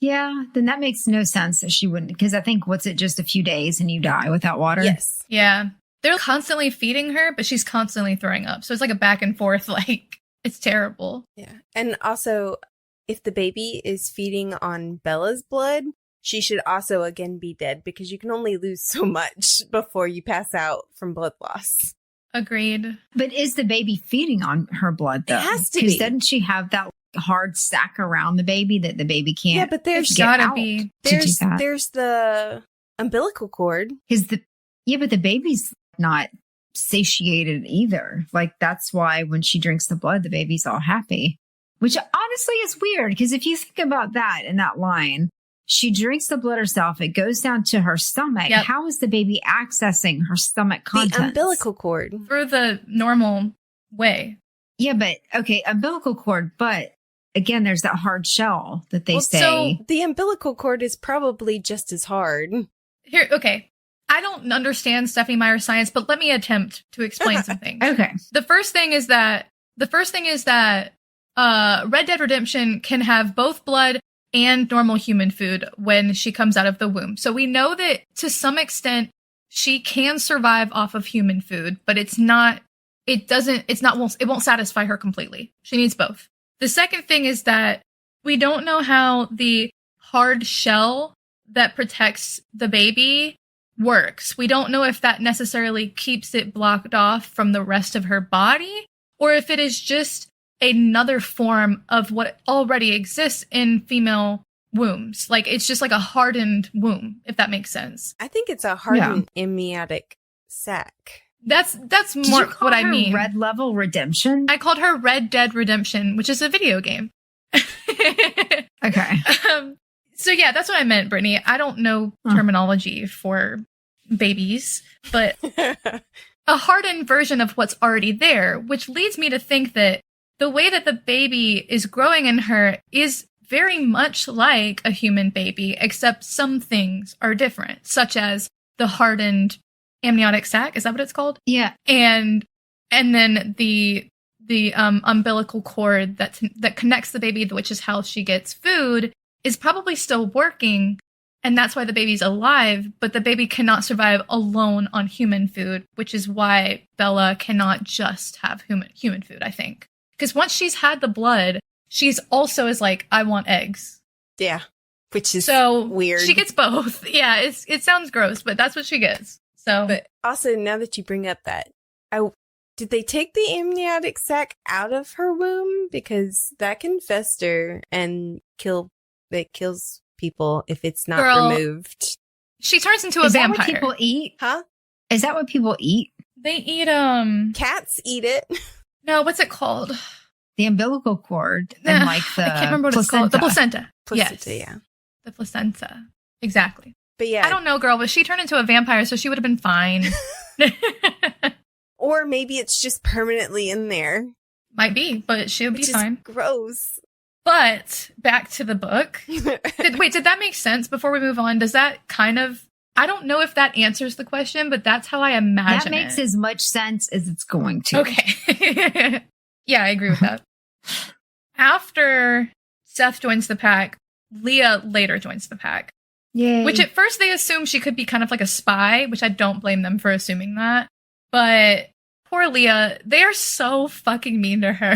Yeah, then that makes no sense that she wouldn't, because I think, what's it, just a few days and you die without water?
Yes.
Yeah. They're constantly feeding her, but she's constantly throwing up. So it's like a back and forth, like, it's terrible.
Yeah. And also, if the baby is feeding on Bella's blood, she should also again be dead, because you can only lose so much before you pass out from blood loss.
Agreed.
But is the baby feeding on her blood, though?
It has to be.
Because doesn't she have that hard sack around the baby that the baby can't?
Yeah, but there's
gotta be.
There's the umbilical cord.
But the baby's not satiated either. Like, that's why when she drinks the blood, the baby's all happy. Which honestly is weird, because if you think about that in that line, she drinks the blood herself. It goes down to her stomach.
Yep.
How is the baby accessing her stomach contents?
The umbilical cord.
Through the normal way.
Yeah, but okay, umbilical cord. But again, there's that hard shell that they say.
So the umbilical cord is probably just as hard.
Here, okay. I don't understand Stephenie Meyer's science, but let me attempt to explain some things.
Okay.
The first thing is that Red Dead Redemption can have both blood and normal human food when she comes out of the womb. So we know that to some extent she can survive off of human food, but it won't satisfy her completely. She needs both. The second thing is that we don't know how the hard shell that protects the baby works. We don't know if that necessarily keeps it blocked off from the rest of her body, or if it is just another form of what already exists in female wombs. Like, it's just like a hardened womb, if that makes sense.
I think it's a hardened amniotic sac.
That's more what I mean.
Red Level Redemption?
I called her Red Dead Redemption, which is a video game.
Okay.
So yeah, that's what I meant, Brittany. I don't know terminology for babies, but a hardened version of what's already there, which leads me to think that the way that the baby is growing in her is very much like a human baby, except some things are different, such as the hardened amniotic sac. Is that what it's called?
Yeah.
And then the umbilical cord that connects the baby, which is how she gets food, is probably still working, and that's why the baby's alive, but the baby cannot survive alone on human food, which is why Bella cannot just have human food, I think. Because once she's had the blood, she's also is like, I want eggs.
Yeah, which is
so
weird.
She gets both. Yeah, it sounds gross, but that's what she gets. So,
but also, now that you bring up that, did they take the amniotic sac out of her womb? Because that can fester and kills people if it's not removed.
She turns into a vampire.
Is that what people eat?
Huh?
Is that what people eat?
They eat
cats eat it.
No, what's it called?
The umbilical cord and like the
I can't remember what it's called. The placenta. Yes.
Yeah.
The placenta. Exactly.
But yeah.
I don't know, girl, but she turned into a vampire, so she would have been fine.
Or maybe it's just permanently in there.
Might be, but she'll be fine.
Gross.
But back to the book. Did that make sense before we move on? Does that kind of... I don't know if that answers the question, but that's how I imagine
it. That makes as much sense as it's going to.
Okay. Yeah, I agree with that. After Seth joins the pack, Leah later joins the pack.
Yay.
Which at first they assume she could be kind of like a spy, which I don't blame them for assuming that. But poor Leah, they are so fucking mean to her.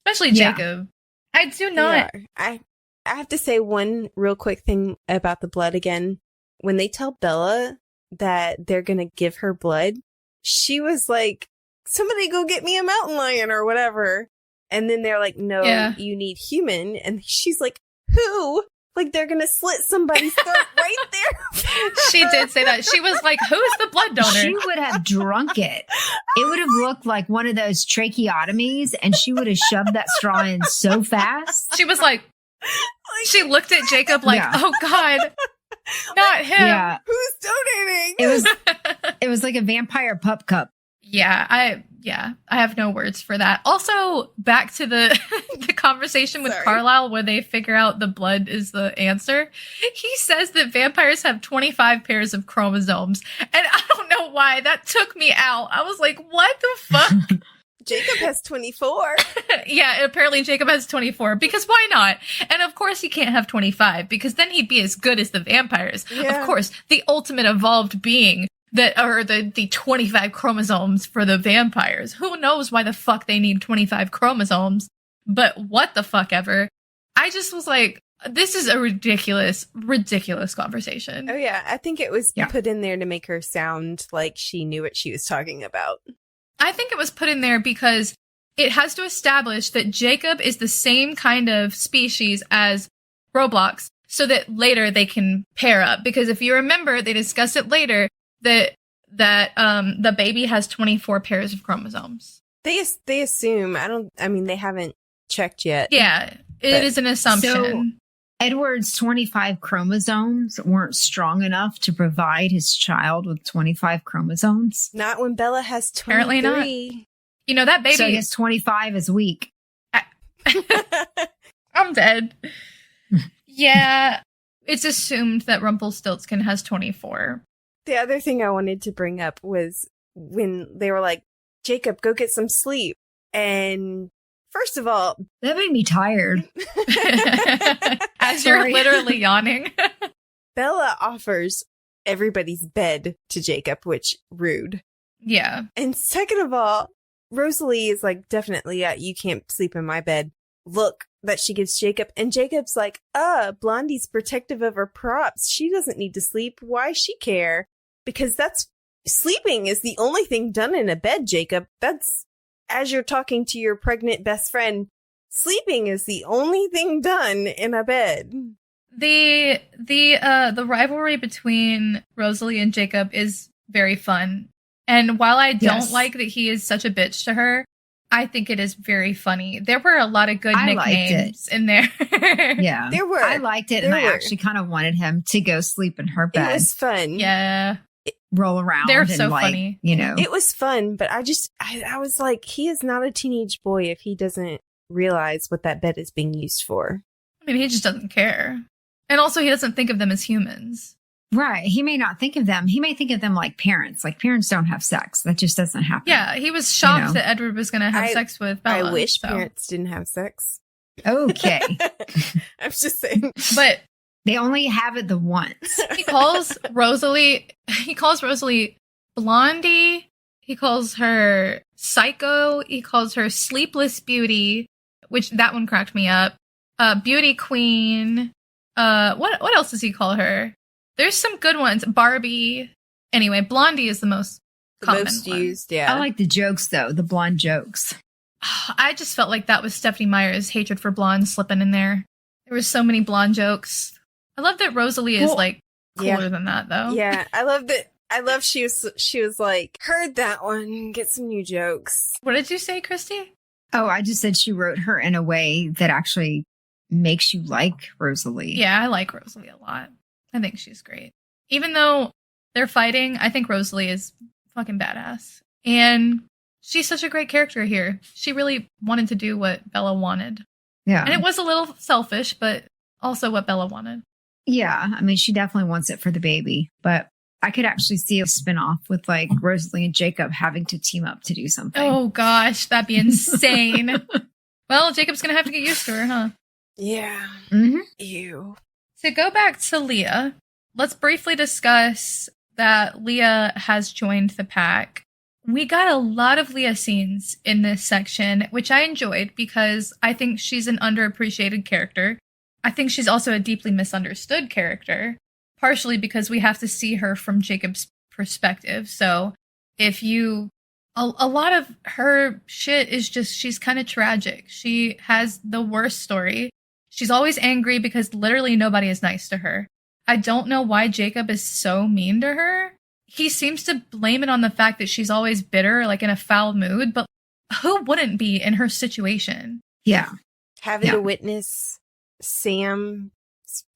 Especially Jacob. I do not.
I have to say one real quick thing about the blood again. When they tell Bella that they're going to give her blood, she was like, somebody go get me a mountain lion or whatever. And then they're like, no, you need human. And she's like, who? Like, they're going to slit somebody's throat right there.
She did say that. She was like, who's the blood donor?
She would have drunk it. It would have looked like one of those tracheotomies, and she would have shoved that straw in so fast.
She was like she looked at Jacob like, oh God, not him.
Yeah.
Who's donating?
It was like a vampire pup cup.
Yeah, I have no words for that. Also, back to the conversation with Carlisle where they figure out the blood is the answer. He says that vampires have 25 pairs of chromosomes. And I don't know why. That took me out. I was like, what the fuck?
Jacob has 24.
Yeah, apparently Jacob has 24. Because why not? And of course he can't have 25 because then he'd be as good as the vampires. Yeah. Of course, the ultimate evolved being that are the 25 chromosomes for the vampires. Who knows why the fuck they need 25 chromosomes? But what the fuck ever. I just was like, this is a ridiculous conversation.
Oh yeah, I think it was put in there to make her sound like she knew what she was talking about.
I think it was put in there because it has to establish that Jacob is the same kind of species as Roblox so that later they can pair up. Because if you remember, they discuss it later that the baby has 24 pairs of chromosomes.
They assume. They haven't checked yet.
Yeah, it is an assumption.
So Edward's 25 chromosomes weren't strong enough to provide his child with 25 chromosomes.
Not when Bella has 23.
Apparently not. You know, that baby...
So I guess 25 is weak.
I'm dead. Yeah, it's assumed that Rumpelstiltskin has 24.
The other thing I wanted to bring up was when they were like, Jacob, go get some sleep. And first of all...
That made me tired.
As you're literally yawning.
Bella offers everybody's bed to Jacob, which rude.
Yeah.
And second of all, Rosalie is like, definitely, you can't sleep in my bed. Look that she gives Jacob. And Jacob's like, Blondie's protective of her props. She doesn't need to sleep. Why she care? because sleeping is the only thing done in a bed, Jacob. That's, as you're talking to your pregnant best friend, sleeping is the only thing done in a bed.
The rivalry between Rosalie and Jacob is very fun. And while I don't like that he is such a bitch to her, I think it is very funny. There were a lot of good nicknames in there.
Yeah.
There were.
I liked it, and I actually kind of wanted him to go sleep in her bed.
It was fun.
Yeah.
Roll around.
They're
and
so funny.
You know.
It was fun, but I was like, he is not a teenage boy if he doesn't realize what that bed is being used for.
I mean, he just doesn't care. And also, he doesn't think of them as humans.
Right. He may not think of them. He may think of them like parents. Like, parents don't have sex. That just doesn't happen.
Yeah, he was shocked that Edward was going to have sex with Bella.
I wish parents didn't have sex.
Okay.
I'm just saying.
But
they only have it the once.
He calls Rosalie Blondie. He calls her Psycho. He calls her Sleepless Beauty, which that one cracked me up. Beauty Queen. What else does he call her? There's some good ones. Barbie. Anyway, Blondie is the most common one.
Used, yeah.
I like the jokes, though. The blonde jokes.
I just felt like that was Stephenie Meyer's hatred for blondes slipping in there. There was so many blonde jokes. I love that Rosalie is like cooler than that, though.
Yeah, I love that. I love she was like, heard that one, get some new jokes.
What did you say, Christy?
Oh, I just said she wrote her in a way that actually makes you like Rosalie.
Yeah, I like Rosalie a lot. I think she's great. Even though they're fighting, I think Rosalie is fucking badass. And she's such a great character here. She really wanted to do what Bella wanted.
Yeah.
And it was a little selfish, but also what Bella wanted.
Yeah. I mean, she definitely wants it for the baby. But I could actually see a spinoff with like Rosalie and Jacob having to team up to do something.
Oh, gosh. That'd be insane. Well, Jacob's going to have to get used to her, huh?
Yeah.
Mm-hmm.
Ew.
To go back to Leah, let's briefly discuss that Leah has joined the pack. We got a lot of Leah scenes in this section, which I enjoyed because I think she's an underappreciated character. I think she's also a deeply misunderstood character, partially because we have to see her from Jacob's perspective. So if you... A lot of her shit is just, she's kind of tragic. She has the worst story. She's always angry because literally nobody is nice to her. I don't know why Jacob is so mean to her. He seems to blame it on the fact that she's always bitter, like in a foul mood, but who wouldn't be in her situation?
Yeah.
Having to witness Sam's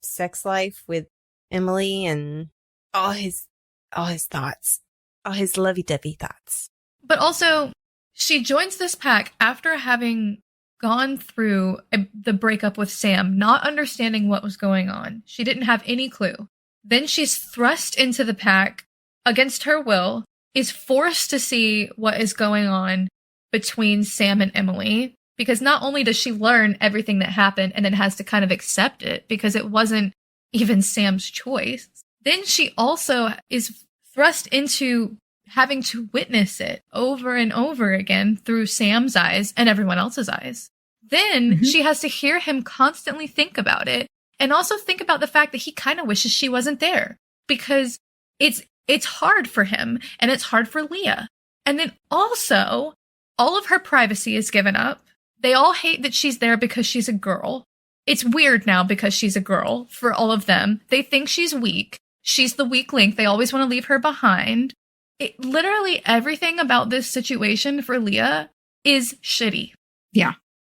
sex life with Emily and all his thoughts, all his lovey-dovey thoughts.
But also, she joins this pack after having gone through the breakup with Sam, not understanding what was going on. She didn't have any clue. Then she's thrust into the pack against her will, is forced to see what is going on between Sam and Emily, because not only does she learn everything that happened and then has to kind of accept it because it wasn't even Sam's choice, then she also is thrust into having to witness it over and over again through Sam's eyes and everyone else's eyes. Then she has to hear him constantly think about it and also think about the fact that he kind of wishes she wasn't there because it's hard for him and it's hard for Leah. And then also all of her privacy is given up. They all hate that she's there because she's a girl. It's weird now because she's a girl for all of them. They think she's weak. She's the weak link. They always want to leave her behind. Literally everything about this situation for Leah is shitty.
Yeah.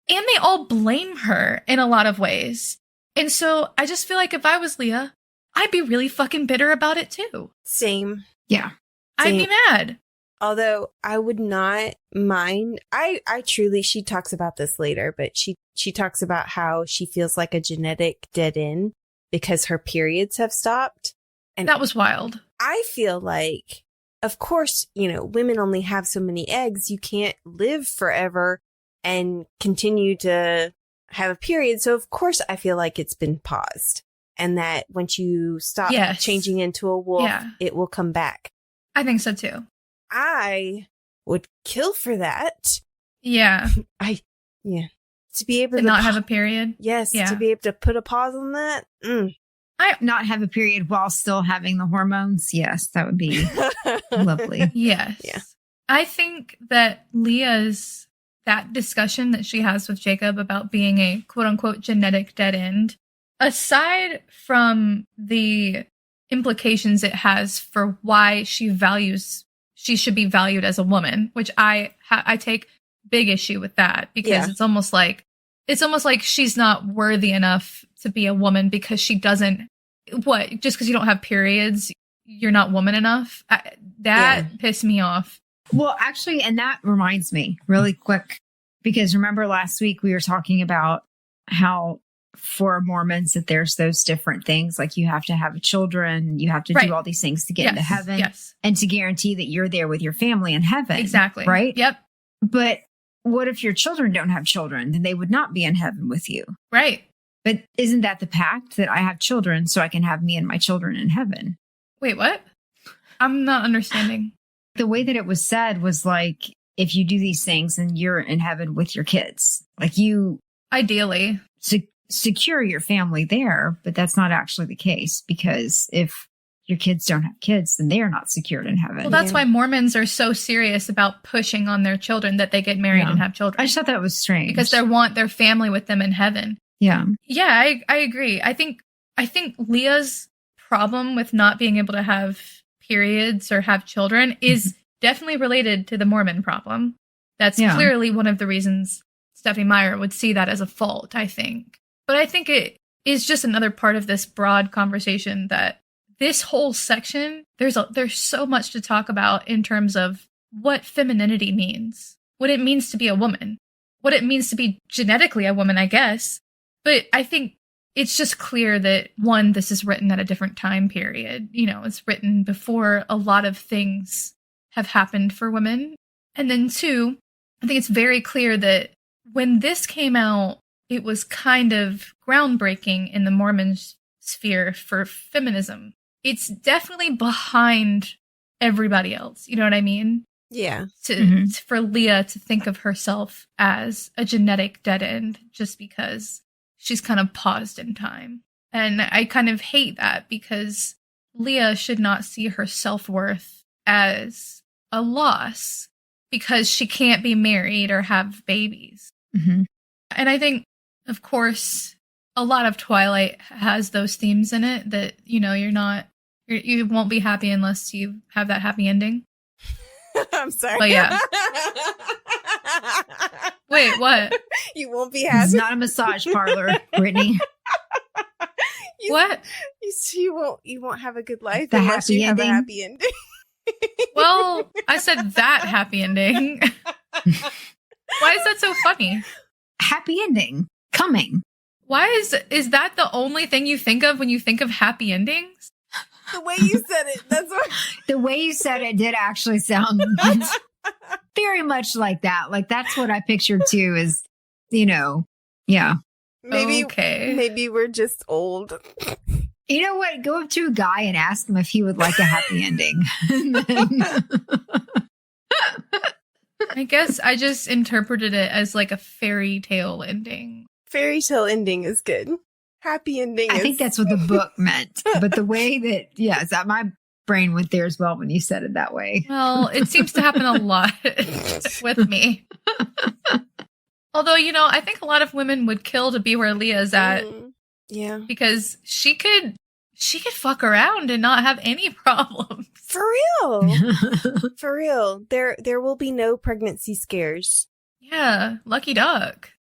And they all blame her in a lot of ways. And so I just feel like if I was Leah, I'd be really fucking bitter about it too.
Same.
Yeah.
I'd be mad.
Although I would not mind. I truly, she talks about this later, but she talks about how she feels like a genetic dead end because her periods have stopped. And
that was wild.
I feel like, of course, women only have so many eggs. You can't live forever and continue to have a period. So, of course, I feel like it's been paused and that once you stop changing into a wolf, it will come back.
I think so, too.
I would kill for that.
Yeah.
To be able
to not have a period.
Yes. Yeah. To be able to put a pause on that.
I
not have a period while still having the hormones. Yes, that would be lovely.
Yes.
Yeah.
I think that that discussion that she has with Jacob about being a quote unquote genetic dead end, aside from the implications it has for why she should be valued as a woman, which I take big issue with that, because it's almost like she's not worthy enough to be a woman because she doesn't, just because you don't have periods, you're not woman enough. That pissed me off.
Well, actually, and that reminds me really quick, because remember last week we were talking about how for Mormons that there's those different things, like you have to have children, you have to do all these things to get into heaven and to guarantee that you're there with your family in heaven.
Exactly.
Right?
Yep.
But what if your children don't have children? Then they would not be in heaven with you.
Right.
But isn't that the pact that I have children so I can have me and my children in heaven?
Wait, what? I'm not understanding.
The way that it was said was like, if you do these things and you're in heaven with your kids, like you
ideally
secure your family there, but that's not actually the case, because if your kids don't have kids, then they are not secured in heaven.
Well, that's why Mormons are so serious about pushing on their children that they get married and have children.
I just thought that was strange.
Because they want their family with them in heaven.
Yeah.
Yeah, I agree. I think Leah's problem with not being able to have periods or have children is definitely related to the Mormon problem. That's clearly one of the reasons Stephanie Meyer would see that as a fault, I think. But I think it is just another part of this broad conversation that this whole section, there's so much to talk about in terms of what femininity means, what it means to be a woman, what it means to be genetically a woman, I guess. But I think it's just clear that, one, this is written at a different time period. You know, it's written before a lot of things have happened for women. And then two, I think it's very clear that when this came out, it was kind of groundbreaking in the Mormon sphere for feminism. It's definitely behind everybody else. You know what I mean?
Yeah.
For Leah to think of herself as a genetic dead end just because she's kind of paused in time. And I kind of hate that, because Leah should not see her self-worth as a loss because she can't be married or have babies.
Mm-hmm.
And I think, of course, a lot of Twilight has those themes in it that, you know, you won't be happy unless you have that happy ending.
I'm sorry.
But yeah. Wait, what?
You won't be happy.
It's not a massage parlor, Brittany.
What?
You won't have a good life
The
unless
happy
you have
ending?
a happy ending.
Well, I said that happy ending. Why is that so funny?
Happy ending coming.
Why is that the only thing you think of when you think of happy endings?
The way you said it, that's what.
The way you said it did actually sound very much like that. Like, that's what I pictured too, is, you know, yeah.
Maybe we're just old.
You know what? Go up to a guy and ask him if he would like a happy ending.
I guess I just interpreted it as like a fairy tale ending.
Fairy tale ending is good. Happy ending
I think that's what the book meant. But the way that, my brain went there as well when you said it that way.
Well, it seems to happen a lot with me. Although, you know, I think a lot of women would kill to be where Leah's at.
Yeah.
Because she could fuck around and not have any problems.
For real. For real. There will be no pregnancy scares.
Yeah, lucky duck.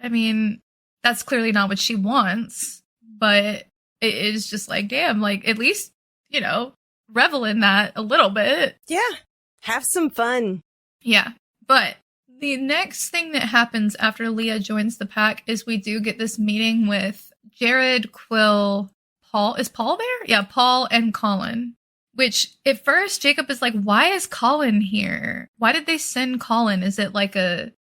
I mean, that's clearly not what she wants, but it is just like, damn, like, at least, you know, revel in that a little bit.
Yeah. Have some fun.
Yeah. But the next thing that happens after Leah joins the pack is we do get this meeting with Jared, Quill, Paul. Is Paul there? Yeah, Paul and Colin. Which, at first, Jacob is like, why is Colin here? Why did they send Colin? Is it like are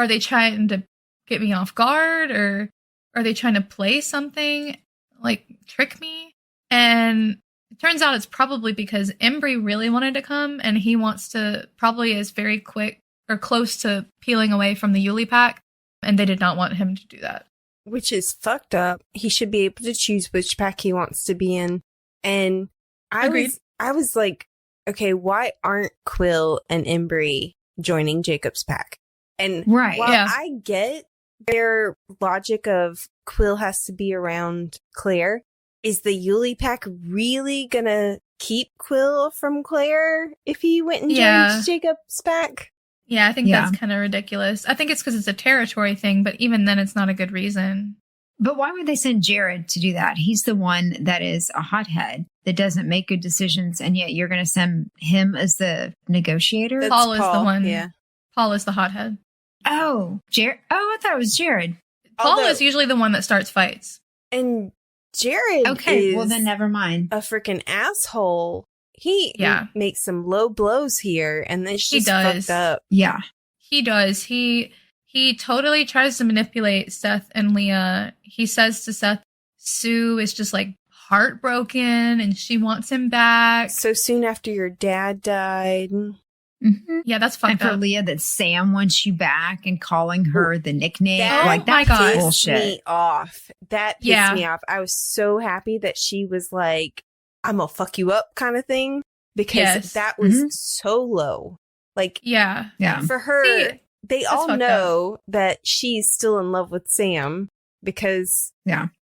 they trying to get me off guard? Or are they trying to play something? Like, trick me? And it turns out it's probably because Embry really wanted to come, and he wants to, probably is very quick or close to peeling away from the Uley pack, and they did not want him to do that.
which is fucked up. He should be able to choose which pack he wants to be in. And I was like, okay, why aren't Quill and Embry joining Jacob's pack? And while I get their logic of Quill has to be around Claire, is the Uley pack really gonna keep Quill from Claire if he went and joined Jacob's pack?
Yeah, I think that's kind of ridiculous. I think it's because it's a territory thing, but even then it's not a good reason.
But why would they send Jared to do that? He's the one that is a hothead that doesn't make good decisions, and yet you're going to send him as the negotiator?
Paul is the one. Yeah. Paul is the hothead.
Oh, Jared. Oh, I thought it was Jared.
Paul is usually the one that starts fights.
And Jared
well then never mind.
A freaking asshole. He makes some low blows here, and then she's fucked up.
Yeah.
He does. He totally tries to manipulate Seth and Leah. He says to Seth, Sue is just like heartbroken and she wants him back.
So soon after your dad died.
Mm-hmm. Yeah, that's fucked up.
And for Leah, that Sam wants you back and calling her the nickname.
That
that's
bullshit. Me off. That pissed me off. I was so happy that she was like, I'm gonna fuck you up kind of thing. Because that was so low. Like, for her, they all know that she's still in love with Sam because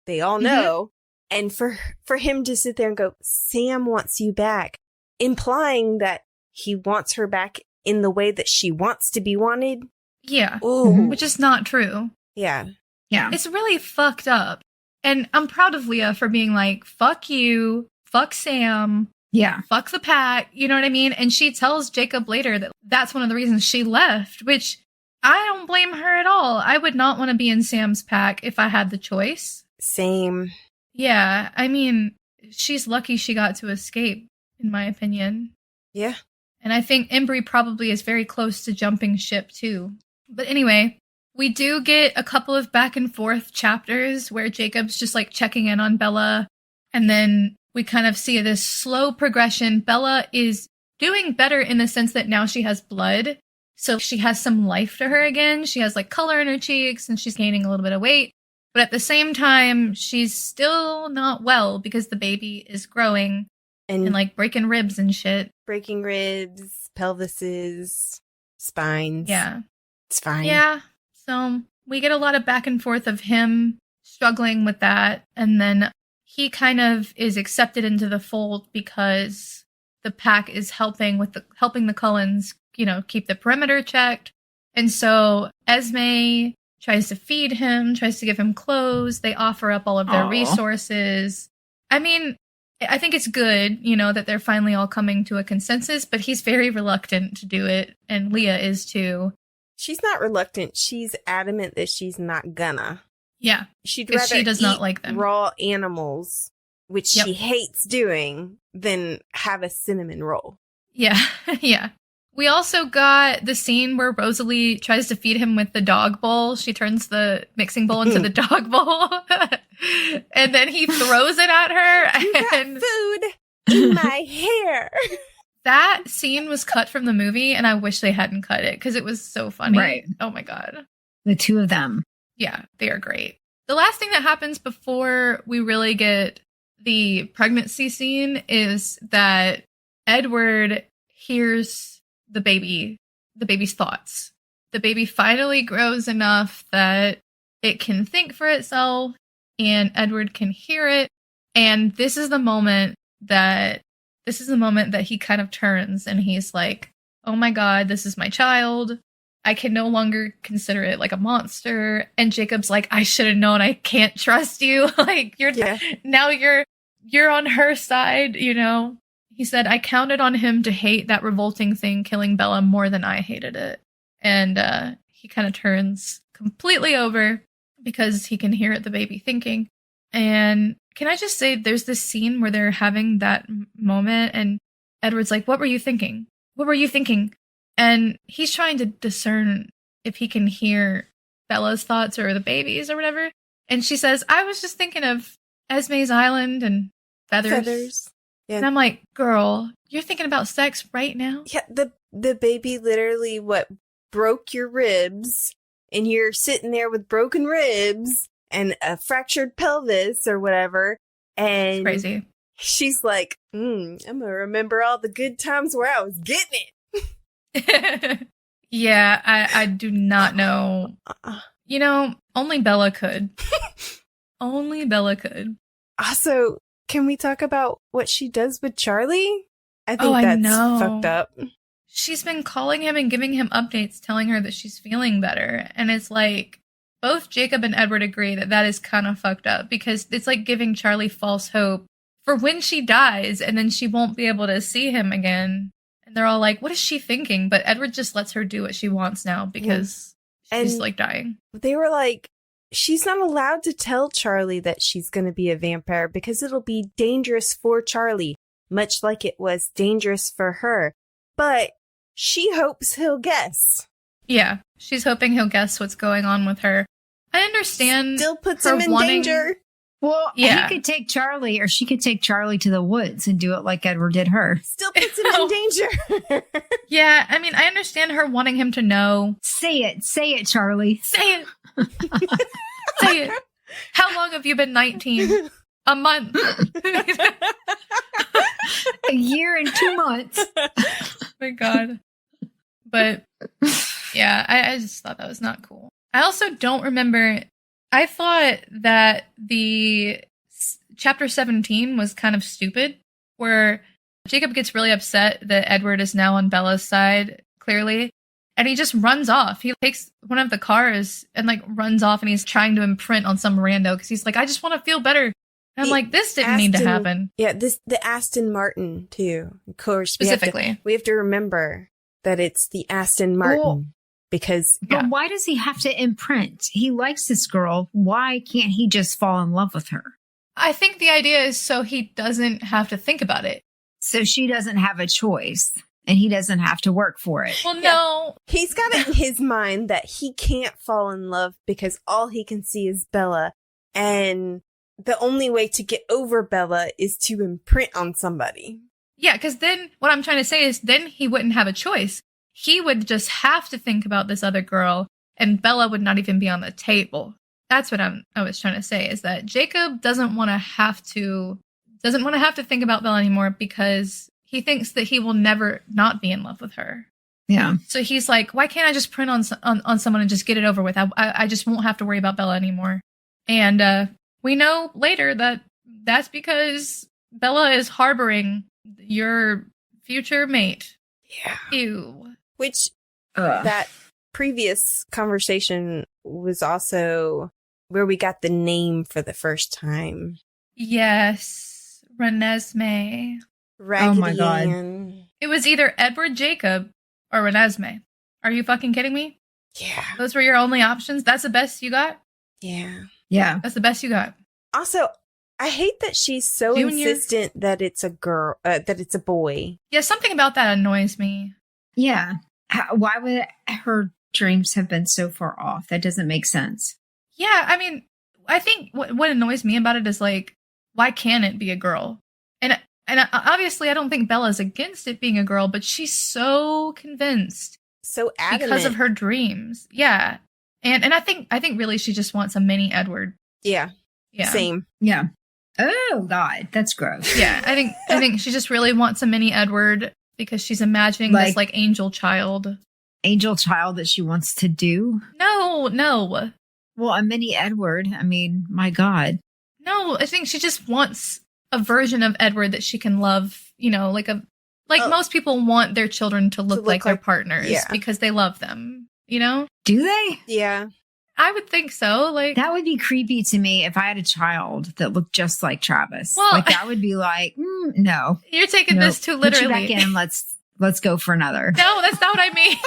they all know. And for him to sit there and go, Sam wants you back, implying that he wants her back in the way that she wants to be wanted.
Yeah. Which is not true.
Yeah.
Yeah.
It's really fucked up. And I'm proud of Leah for being like, fuck you, fuck Sam.
Yeah.
Fuck the pack. You know what I mean? And she tells Jacob later that that's one of the reasons she left, which I don't blame her at all. I would not want to be in Sam's pack if I had the choice.
Same.
Yeah. I mean, she's lucky she got to escape, in my opinion.
Yeah.
And I think Embry probably is very close to jumping ship too. But anyway, we do get a couple of back and forth chapters where Jacob's just like checking in on Bella. And then we kind of see this slow progression. Bella is doing better in the sense that now she has blood. So she has some life to her again. She has like color in her cheeks and she's gaining a little bit of weight. But at the same time, she's still not well because the baby is growing and like breaking ribs and shit.
Breaking ribs, pelvises, spines.
Yeah.
It's fine.
Yeah. So we get a lot of back and forth of him struggling with that. And then he kind of is accepted into the fold because the pack is helping the Cullens, keep the perimeter checked. And so Esme tries to feed him, tries to give him clothes. They offer up all of their resources. I mean, I think it's good, that they're finally all coming to a consensus, but he's very reluctant to do it. And Leah is too.
She's not reluctant. She's adamant that she's not gonna.
Yeah.
She'd rather
she does
eat
not like them.
Raw animals, which she hates doing, than have a cinnamon roll.
Yeah. Yeah. We also got the scene where Rosalie tries to feed him with the dog bowl. She turns the mixing bowl into the dog bowl. And then he throws it at her.
You got food in my hair.
That scene was cut from the movie, and I wish they hadn't cut it because it was so funny.
Right.
Oh my God.
The two of them.
Yeah, they are great. The last thing that happens before we really get the pregnancy scene is that Edward hears the baby's thoughts. The baby finally grows enough that it can think for itself, and Edward can hear it. And this is the moment that he kind of turns and he's like, oh my God, this is my child. I can no longer consider it like a monster. And Jacob's like, I should have known. I can't trust you. Like now you're on her side, He said, I counted on him to hate that revolting thing killing Bella more than I hated it. And he kind of turns completely over because he can hear the baby thinking. And can I just say, there's this scene where they're having that moment and Edward's like, what were you thinking? What were you thinking? And he's trying to discern if he can hear Bella's thoughts or the baby's or whatever. And she says, I was just thinking of Esme's island and feathers. Yeah. And I'm like, girl, you're thinking about sex right now?
Yeah, the baby literally broke your ribs, and you're sitting there with broken ribs, and a fractured pelvis or whatever. And
It's crazy.
she's like, I'm going to remember all the good times where I was getting it.
Yeah, I do not know. You know, only Bella could. Only Bella could.
Also, can we talk about what she does with Charlie? I think
I
that's
know.
fucked up.
She's been calling him and giving him updates, telling her that she's feeling better. And it's like, both Jacob and Edward agree that that is kind of fucked up because it's like giving Charlie false hope for when she dies and then she won't be able to see him again. And they're all like, what is she thinking? But Edward just lets her do what she wants now because she's like dying.
They were like, she's not allowed to tell Charlie that she's going to be a vampire because it'll be dangerous for Charlie, much like it was dangerous for her. But she hopes he'll guess.
Yeah, she's hoping he'll guess what's going on with her. I understand.
Still puts
her
him in
wanting-
danger.
Well,
Yeah.
he could take Charlie, or she could take Charlie to the woods and do it like Edward did her.
Still puts him in danger.
Yeah, I mean, I understand her wanting him to know.
Say it, Charlie.
Say it. Say it. How long have you been 19? A month.
A year and 2 months.
Oh my God. But yeah, I just thought that was not cool. I also don't remember. I thought that the chapter 17 was kind of stupid, where Jacob gets really upset that Edward is now on Bella's side, clearly. And he just runs off. He takes one of the cars and like runs off and he's trying to imprint on some rando because he's like, I just want to feel better. And I'm like, this didn't need to happen.
Yeah, the Aston Martin, too. Of course,
Specifically.
we have to remember that it's the Aston Martin.
Well,
because
But why does he have to imprint? He likes this girl. Why can't he just fall in love with her?
I think the idea is so he doesn't have to think about it.
So she doesn't have a choice and he doesn't have to work for it.
Well, no.
he's got it in his mind that he can't fall in love because all he can see is Bella. And the only way to get over Bella is to imprint on somebody.
Yeah, because then what I'm trying to say is then he wouldn't have a choice. He would just have to think about this other girl and Bella would not even be on the table. That's what I was trying to say is that Jacob doesn't want to have to think about Bella anymore because he thinks that he will never not be in love with her.
Yeah.
So he's like, why can't I just print on someone and just get it over with? I just won't have to worry about Bella anymore. And we know later that that's because Bella is harboring your future mate.
Yeah.
Ew.
Which that previous conversation was also where we got the name for the first time.
Yes. Renesmee.
Raggedy
Oh my God.
Ann.
It was either Edward Jacob or Renesmee. Are you fucking kidding me?
Yeah.
Those were your only options? That's the best you got?
Yeah.
Yeah.
That's the best you got.
Also, I hate that she's so
Junior.
insistent that it's a girl, that it's a boy.
Yeah, something about that annoys me.
Yeah. Why would her dreams have been so far off? That doesn't make sense.
Yeah, I mean, I think what annoys me about it is like, why can't it be a girl? And obviously, I don't think Bella's against it being a girl, but she's so convinced
So adamant.
because of her dreams. Yeah, and I think really she just wants a mini Edward.
Yeah.
Yeah,
Same.
Yeah. Oh God, that's gross.
Yeah, I think she just really wants a mini Edward because she's imagining this like angel child.
Angel child that she wants to do.
No.
Well, a mini Edward. I mean, my God.
No, I think she just wants a version of Edward that she can love, like most people want their children to look like their partners because they love them,
Do they?
Yeah.
I would think so. Like
That would be creepy to me if I had a child that looked just like Travis.
Well,
like that would be like, no.
You're taking
No,
this too
put you
literally.
back in. Let's go for another.
No, that's not what I mean.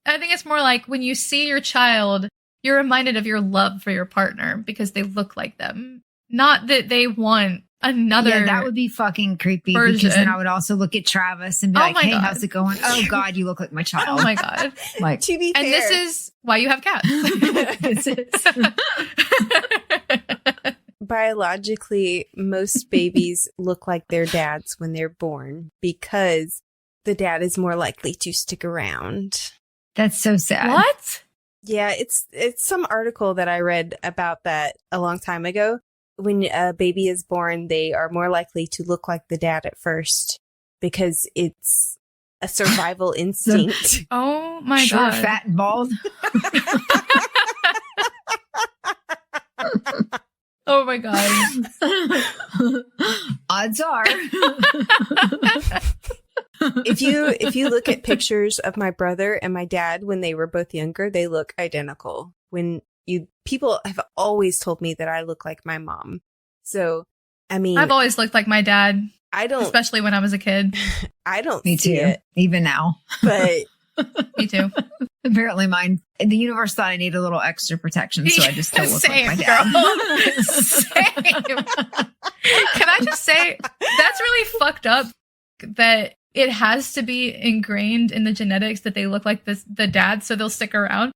I think it's more like when you see your child, you're reminded of your love for your partner because they look like them. Not that they want another.
Yeah, that would be fucking creepy
version.
because then I would also look at Travis and be
Oh
like,
my
hey,
God.
how's it going? Oh God, you look like my child.
Oh my God.
Like,
To be
And
fair,
this is why you have cats.
this is-
biologically, most babies look like their dads when they're born because the dad is more likely to stick around.
that's so sad.
What?
Yeah, it's some article that I read about that a long time ago. When a baby is born, they are more likely to look like the dad at first because it's a survival instinct.
Oh my
Short,
God.
fat, and bald.
Oh my God.
Odds are.
If you look at pictures of my brother and my dad when they were both younger, they look identical. People have always told me that I look like my mom. So, I mean,
I've always looked like my dad,
I don't,
especially when I was a kid.
I don't
Me
see
too.
it,
Even now.
but
Me too.
Apparently mine. The universe thought I need a little extra protection, so I just still look
Same,
like my dad.
girl. Same. Can I just say, that's really fucked up that it has to be ingrained in the genetics that they look like the dad, so they'll stick around.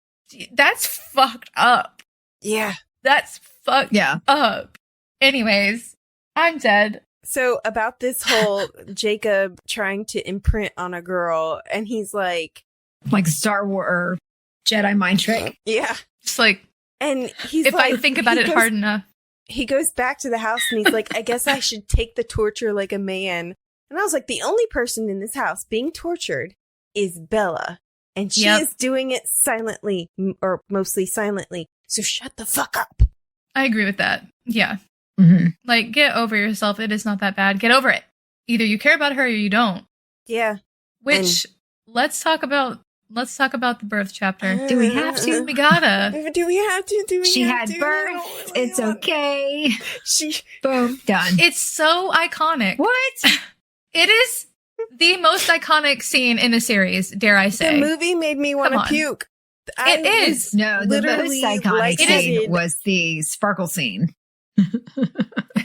That's fucked up.
yeah.
That's fucked
Yeah.
up. Anyways, I'm dead.
So about this whole Jacob trying to imprint on a girl, and he's like,
Like Star Wars or Jedi mind trick.
yeah.
Just like,
And he's
if
like,
I think about
he
it
goes-
hard enough.
he goes back to the house and he's like, I guess I should take the torture like a man. And I was like, the only person in this house being tortured is Bella. And she
Yep.
is doing it silently, or mostly silently. So shut the fuck up.
I agree with that. Yeah.
Mm-hmm.
Like, get over yourself. It is not that bad. Get over it. Either you care about her or you don't.
Yeah.
Which, let's talk about the birth chapter.
Do we have to?
We gotta.
Do we have to? Do we
She
have
had
to?
birth. It's okay.
She,
Boom. Done.
It's so iconic.
What?
It is the most iconic scene in the series, dare I
the
say.
movie made me want
Come
to
on.
puke.
It is.
No, the most
Literally
iconic
lightheaded.
scene was the sparkle scene.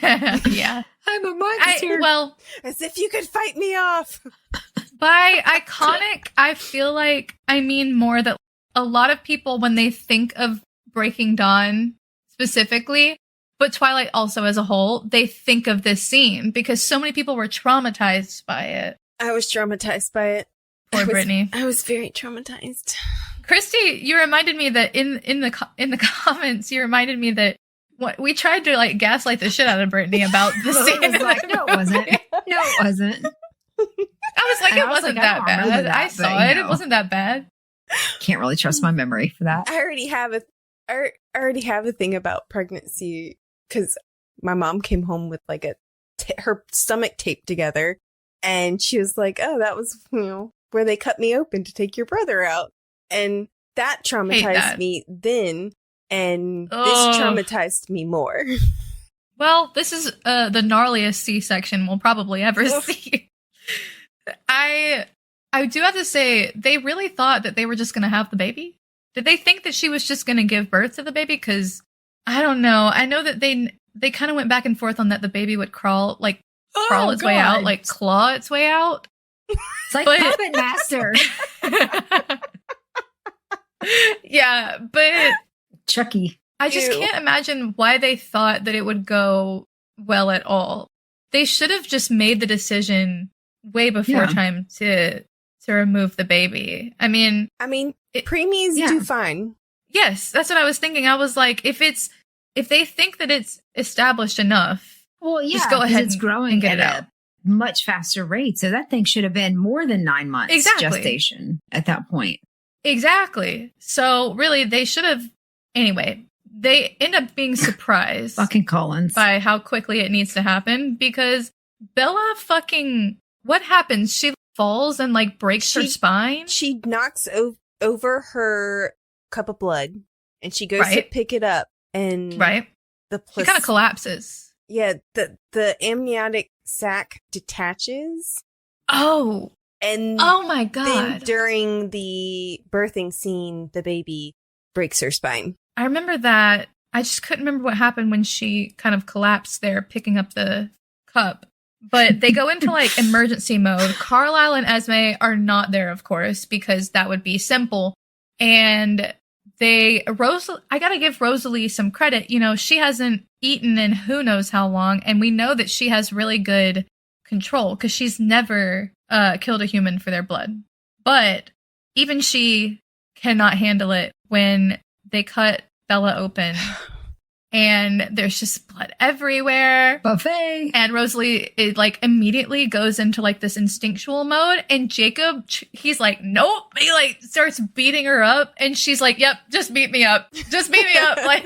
Yeah.
I'm a monster.
Well,
As if you could fight me off.
by iconic, I feel like I mean more that a lot of people, when they think of Breaking Dawn specifically, but Twilight also as a whole, they think of this scene because so many people were traumatized by it.
I was traumatized by it.
Poor Brittany.
I was very traumatized.
Christy, you reminded me that in the comments, you reminded me that what we tried to like gaslight the shit out of Brittany about the scene.
I was like, no, it wasn't. No, it wasn't.
I was like,
And
it
I was
wasn't
like, I
that
don't
bad.
remember that,
I
but,
saw
you
it.
know.
It wasn't that bad.
Can't really trust my memory for that.
I already have a thing about pregnancy because my mom came home with like her stomach taped together, and she was like, "Oh, that was where they cut me open to take your brother out," and that traumatized me then, and this traumatized me more.
Well, this is the gnarliest C-section we'll probably ever see. I do have to say, they really thought that they were just going to have the baby. Did they think that she was just going to give birth to the baby? Because I don't know. I know that they kind of went back and forth on that the baby would crawl its way out, like claw its way out.
It's like Puppet Master.
Yeah, but
Chucky.
I just can't imagine why they thought that it would go well at all. They should have just made the decision way before time to remove the baby. I mean,
preemies do fine.
Yes, that's what I was thinking. I was like, if they think that it's established enough,
well, yeah,
just go ahead
it's
and
growing
and get it
at
out.
a much faster rate. So that thing should have been more than 9 months gestation at that point.
Exactly. So really, they should have. Anyway, they end up being surprised
Fucking Collins
by how quickly it needs to happen because Bella what happens? She falls and like breaks her spine.
She knocks over her cup of blood, and she goes to pick it up, and
She kind of collapses.
Yeah, the amniotic sac detaches.
Oh.
And
oh my God.
Then during the birthing scene, the baby breaks her spine.
I remember that. I just couldn't remember what happened when she kind of collapsed there picking up the cup. But they go into like emergency mode. Carlisle and Esme are not there, of course, because that would be simple. And I gotta give Rosalie some credit. She hasn't eaten in who knows how long. And we know that she has really good control because she's never killed a human for their blood. But even she cannot handle it when they cut Bella open and there's just blood everywhere.
Buffet.
And Rosalie, it like immediately goes into like this instinctual mode. And Jacob, he's like, nope. He like starts beating her up. And she's like, yep, just beat me up. Just beat me up. Like,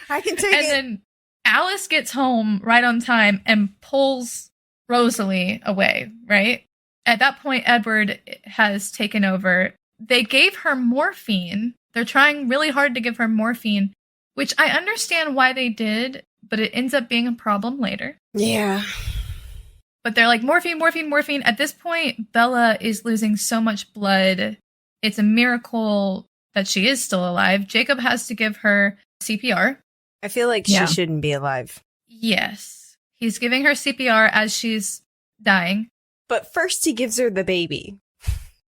I can take it.
And then Alice gets home right on time and pulls Rosalie away, right? At that point, Edward has taken over. They gave her morphine. They're trying really hard to give her morphine, which I understand why they did, but it ends up being a problem later.
Yeah.
But they're like, morphine, morphine, morphine. At this point, Bella is losing so much blood. It's a miracle that she is still alive. Jacob has to give her CPR.
I feel like she shouldn't be alive.
Yes. He's giving her CPR as she's dying.
But first he gives her the baby.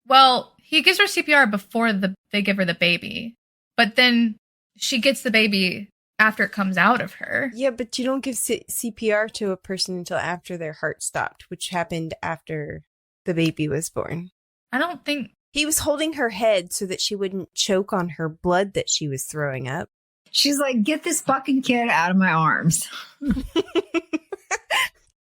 Well, he gives her CPR before they give her the baby. But then she gets the baby after it comes out of her.
Yeah, but you don't give CPR to a person until after their heart stopped, which happened after the baby was born.
I don't think...
He was holding her head so that she wouldn't choke on her blood that she was throwing up.
She's like, get this fucking kid out of my arms.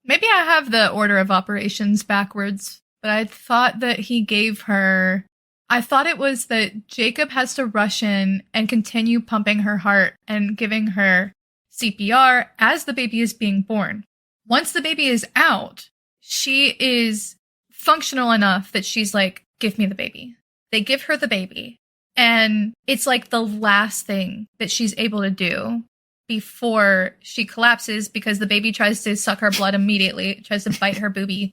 Maybe I have the order of operations backwards, but I thought that he gave her... I thought it was that Jacob has to rush in and continue pumping her heart and giving her CPR as the baby is being born. Once the baby is out, she is functional enough that she's like, give me the baby. They give her the baby. And it's like the last thing that she's able to do before she collapses because the baby tries to suck her blood immediately, tries to bite her boobie.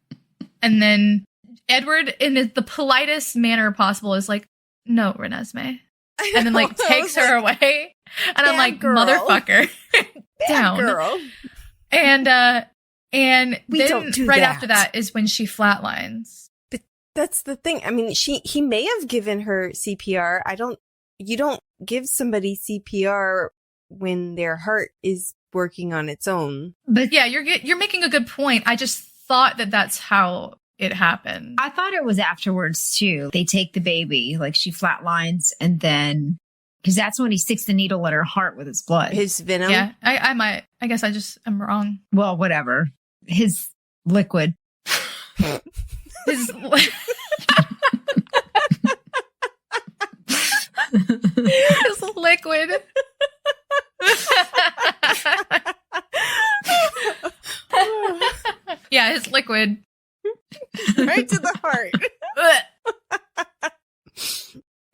And then Edward, in the politest manner possible, is like, no, Renesmee. And then like takes her away. And I'm like,
girl.
Motherfucker. Down.
Girl.
And
We
then
don't do
right
that.
after that is when she flatlines.
But that's the thing. I mean, he may have given her CPR. You don't give somebody CPR when their heart is working on its own.
But
Yeah, you're making a good point. I just thought that that's how it happened.
I thought it was afterwards too. They take the baby, like she flatlines, and then because that's when he sticks the needle in her heart with his blood.
His venom.
Yeah, I guess I just am wrong.
Well, whatever. His liquid.
His his liquid. Yeah, his liquid.
Right to the heart.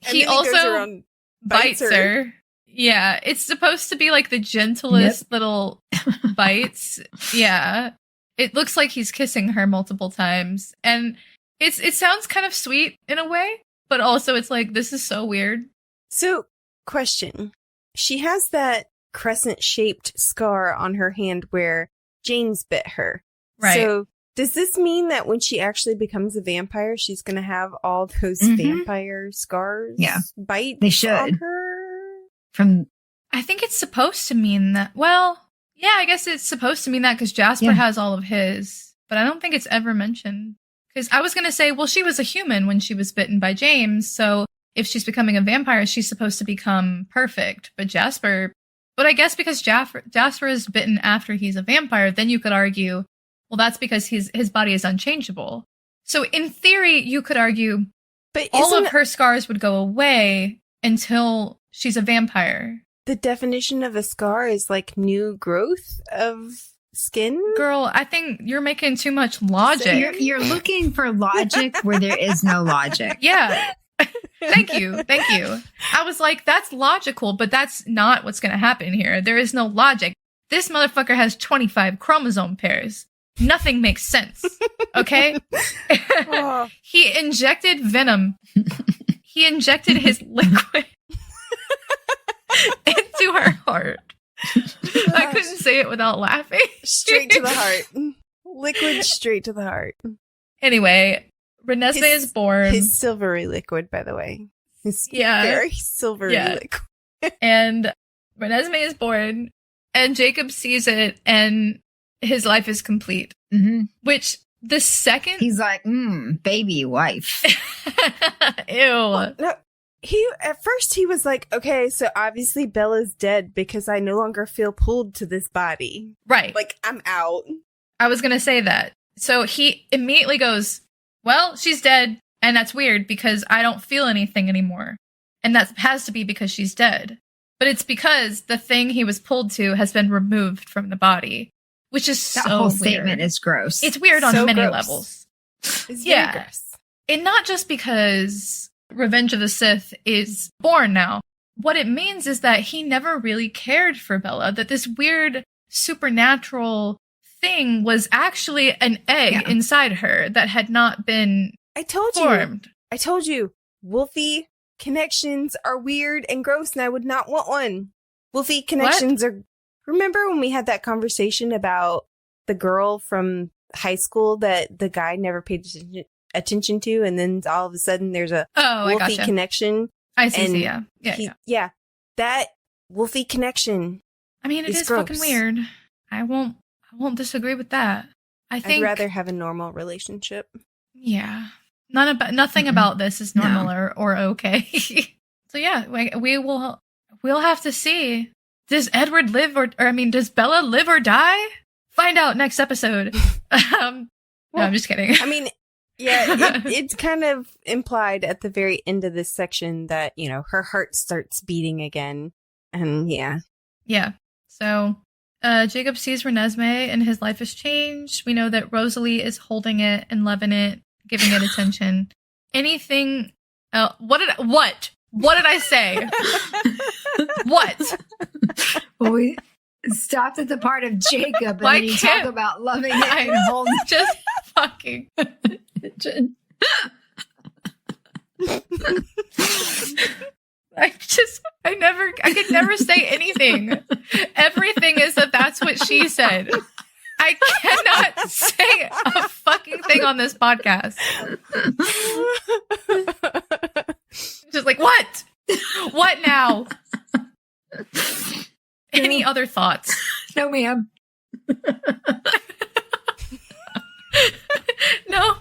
He
goes
also
around,
bites her. Yeah, it's supposed to be like the gentlest little bites. Yeah. It looks like he's kissing her multiple times. And it sounds kind of sweet in a way, but also it's like, this is so weird.
So, question. She has that crescent-shaped scar on her hand where James bit her.
Right.
So, does this mean that when she actually becomes a vampire, she's going to have all those vampire scars?
Yeah.
Bites
They should.
on her?
I think it's supposed to mean that. Well, yeah, I guess it's supposed to mean that because Jasper has all of his, but I don't think it's ever mentioned. Because I was going to say, well, she was a human when she was bitten by James, so if she's becoming a vampire, she's supposed to become perfect. But I guess because Jasper is bitten after he's a vampire, then you could argue, well, that's because his body is unchangeable. So in theory, you could argue
But
all of her scars would go away until she's a vampire.
the definition of a scar is like new growth of skin?
Girl, I think you're making too much logic.
You're looking for logic where there is no logic.
Yeah. Thank you. I was like, that's logical, but that's not what's going to happen here. There is no logic. This motherfucker has 25 chromosome pairs. Nothing makes sense. Okay?
Oh.
He injected venom. He injected his liquid into her heart. I couldn't say it without laughing.
Straight to the heart. Liquid straight to the heart.
Anyway, Renesmee is born.
His silvery liquid, by the way. His
Yeah.
very silvery liquid.
And Renesmee is born, and Jacob sees it, and his life is complete.
Mm-hmm.
Which the second
He's like, baby wife.
ew.
No, At first he was like, okay, so obviously Bella's dead because I no longer feel pulled to this body.
Right.
Like, I'm out.
I was going to say that. So he immediately goes, well, she's dead. And that's weird because I don't feel anything anymore. And that has to be because she's dead. But it's because the thing he was pulled to has been removed from the body, which is
that
so
whole
weird.
statement is gross.
It's weird on
So
many
gross.
levels.
It's very gross.
And not just because Revenge of the Sith is born now. What it means is that he never really cared for Bella, that this weird supernatural thing was actually an egg inside her that had not been formed.
I told you, Wolfie connections are weird and gross, and I would not want one. Wolfie connections are... Remember when we had that conversation about the girl from high school that the guy never paid attention to, and then all of a sudden there's a Wolfie connection?
I see, yeah.
Yeah, that Wolfie connection.
I mean, it is
gross.
fucking weird. I won't disagree with that. I'd
rather have a normal relationship.
Yeah. Nothing about this is normal or okay. So yeah, we'll have to see. Does Edward live or does Bella live or die? Find out next episode. No, I'm just kidding.
I mean, yeah, it's kind of implied at the very end of this section that, her heart starts beating again. And yeah.
Yeah. So Jacob sees Renesmee and his life has changed. We know that Rosalie is holding it and loving it, giving it attention. Anything what did I say? What?
Well, we stopped at the part of Jacob, and then you talk about loving it and holding it.
Just fucking. I could never say anything. Everything is that's what she said. I cannot say a fucking thing on this podcast. Just like, what? What now? Any other thoughts?
No, ma'am.
No,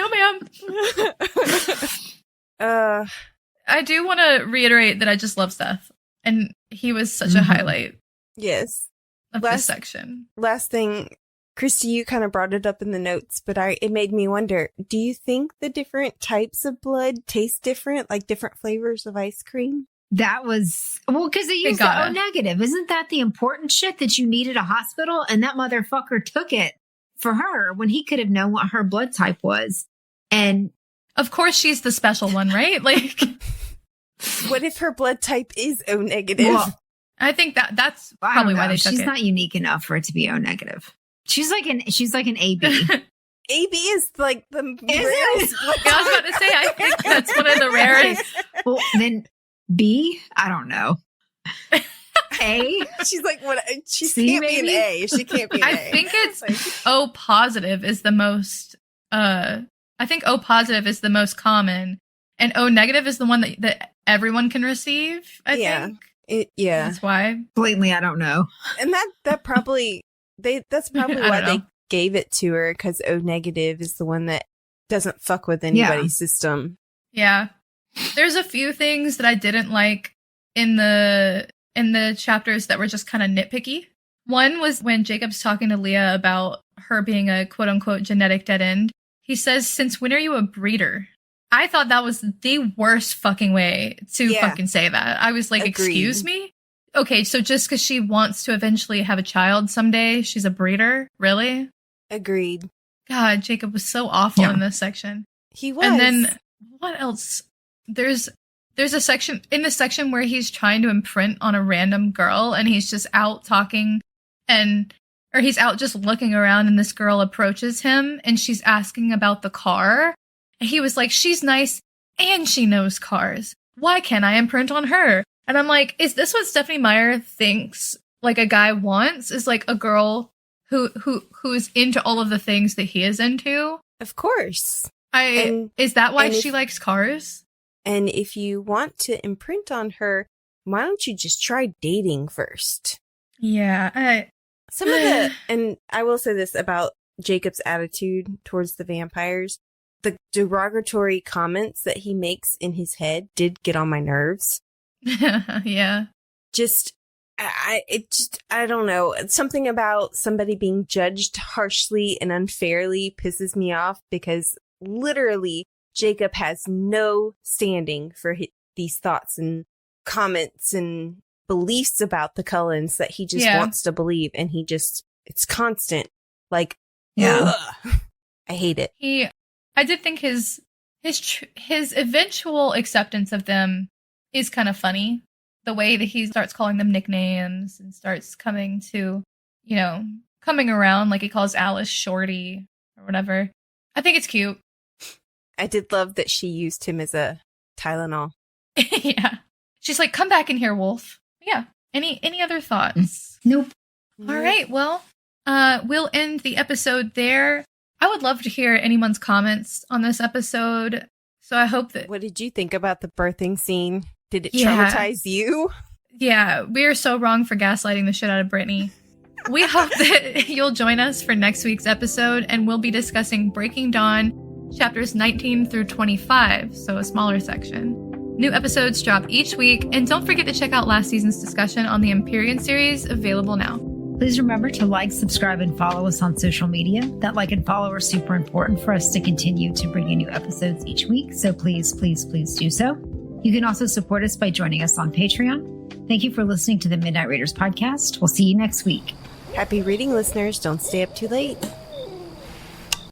ma'am. I do want to reiterate that I just love Seth, and he was such a highlight.
Yes.
Of this section.
Last thing, Christy, you kind of brought it up in the notes, but it made me wonder, do you think the different types of blood taste different, like different flavors of ice cream?
That was, because they used the O negative. Isn't that the important shit that you need at a hospital? And that motherfucker took it for her when he could have known what her blood type was. And
of course she's the special one, right? Like,
what if her blood type is O negative?
Well, I think that's probably why they took it.
She's not unique enough for it to be O negative. She's like an AB.
AB is like the rarest.
I was about to say, I think that's one of the rarest.
Well, then B, I don't know. A?
She's like, what? She
C,
can't
maybe?
be an A. She can't be an A.
I think it's O positive is the most, I think O positive is the most common, and O negative is the one that everyone can receive, I think. That's why.
Blatantly, I don't know.
And that's probably why they gave it to her, because O negative is the one that doesn't fuck with anybody's system.
Yeah. There's a few things that I didn't like in the chapters that were just kind of nitpicky. One was when Jacob's talking to Leah about her being a quote unquote genetic dead end. He says, "Since when are you a breeder?" I thought that was the worst fucking way to fucking say that. I was like,
Agreed.
Excuse me? Okay, so just because she wants to eventually have a child someday, she's a breeder? Really?
Agreed.
God, Jacob was so awful in this section.
He was.
And then, what else? There's a section, in the section where he's trying to imprint on a random girl, and he's just out talking, or he's out just looking around, and this girl approaches him, and she's asking about the car. And he was like, she's nice and she knows cars. Why can't I imprint on her? And I'm like, is this what Stephanie Meyer thinks like a guy wants? Is like a girl who's into all of the things that he is into?
Of course.
Is that why she likes cars?
And if you want to imprint on her, why don't you just try dating first?
Yeah.
And I will say this about Jacob's attitude towards the vampires. the derogatory comments that he makes in his head did get on my nerves.
Yeah.
I don't know. Something about somebody being judged harshly and unfairly pisses me off because literally Jacob has no standing for these thoughts and comments and beliefs about the Cullens that he just wants to believe. And it's constant. Like, ugh. I hate it.
I did think his eventual acceptance of them is kind of funny. The way that he starts calling them nicknames and starts coming around, like he calls Alice Shorty or whatever. I think it's cute.
I did love that she used him as a Tylenol.
Yeah. She's like, come back in here, Wolf. Yeah. Any other thoughts?
Nope.
All right. Well, we'll end the episode there. I would love to hear anyone's comments on this episode. So I hope that...
What did you think about the birthing scene? Did it traumatize you?
Yeah, we are so wrong for gaslighting the shit out of Brittany. We hope that you'll join us for next week's episode, and we'll be discussing Breaking Dawn, chapters 19 through 25, so a smaller section. New episodes drop each week, and don't forget to check out last season's discussion on the Empyrean series, available now.
Please remember to like, subscribe, and follow us on social media. That like and follow are super important for us to continue to bring you new episodes each week, so please, please, please do so. You can also support us by joining us on Patreon. Thank you for listening to the Midnight Raiders podcast. We'll see you next week.
Happy reading, listeners. Don't stay up too late.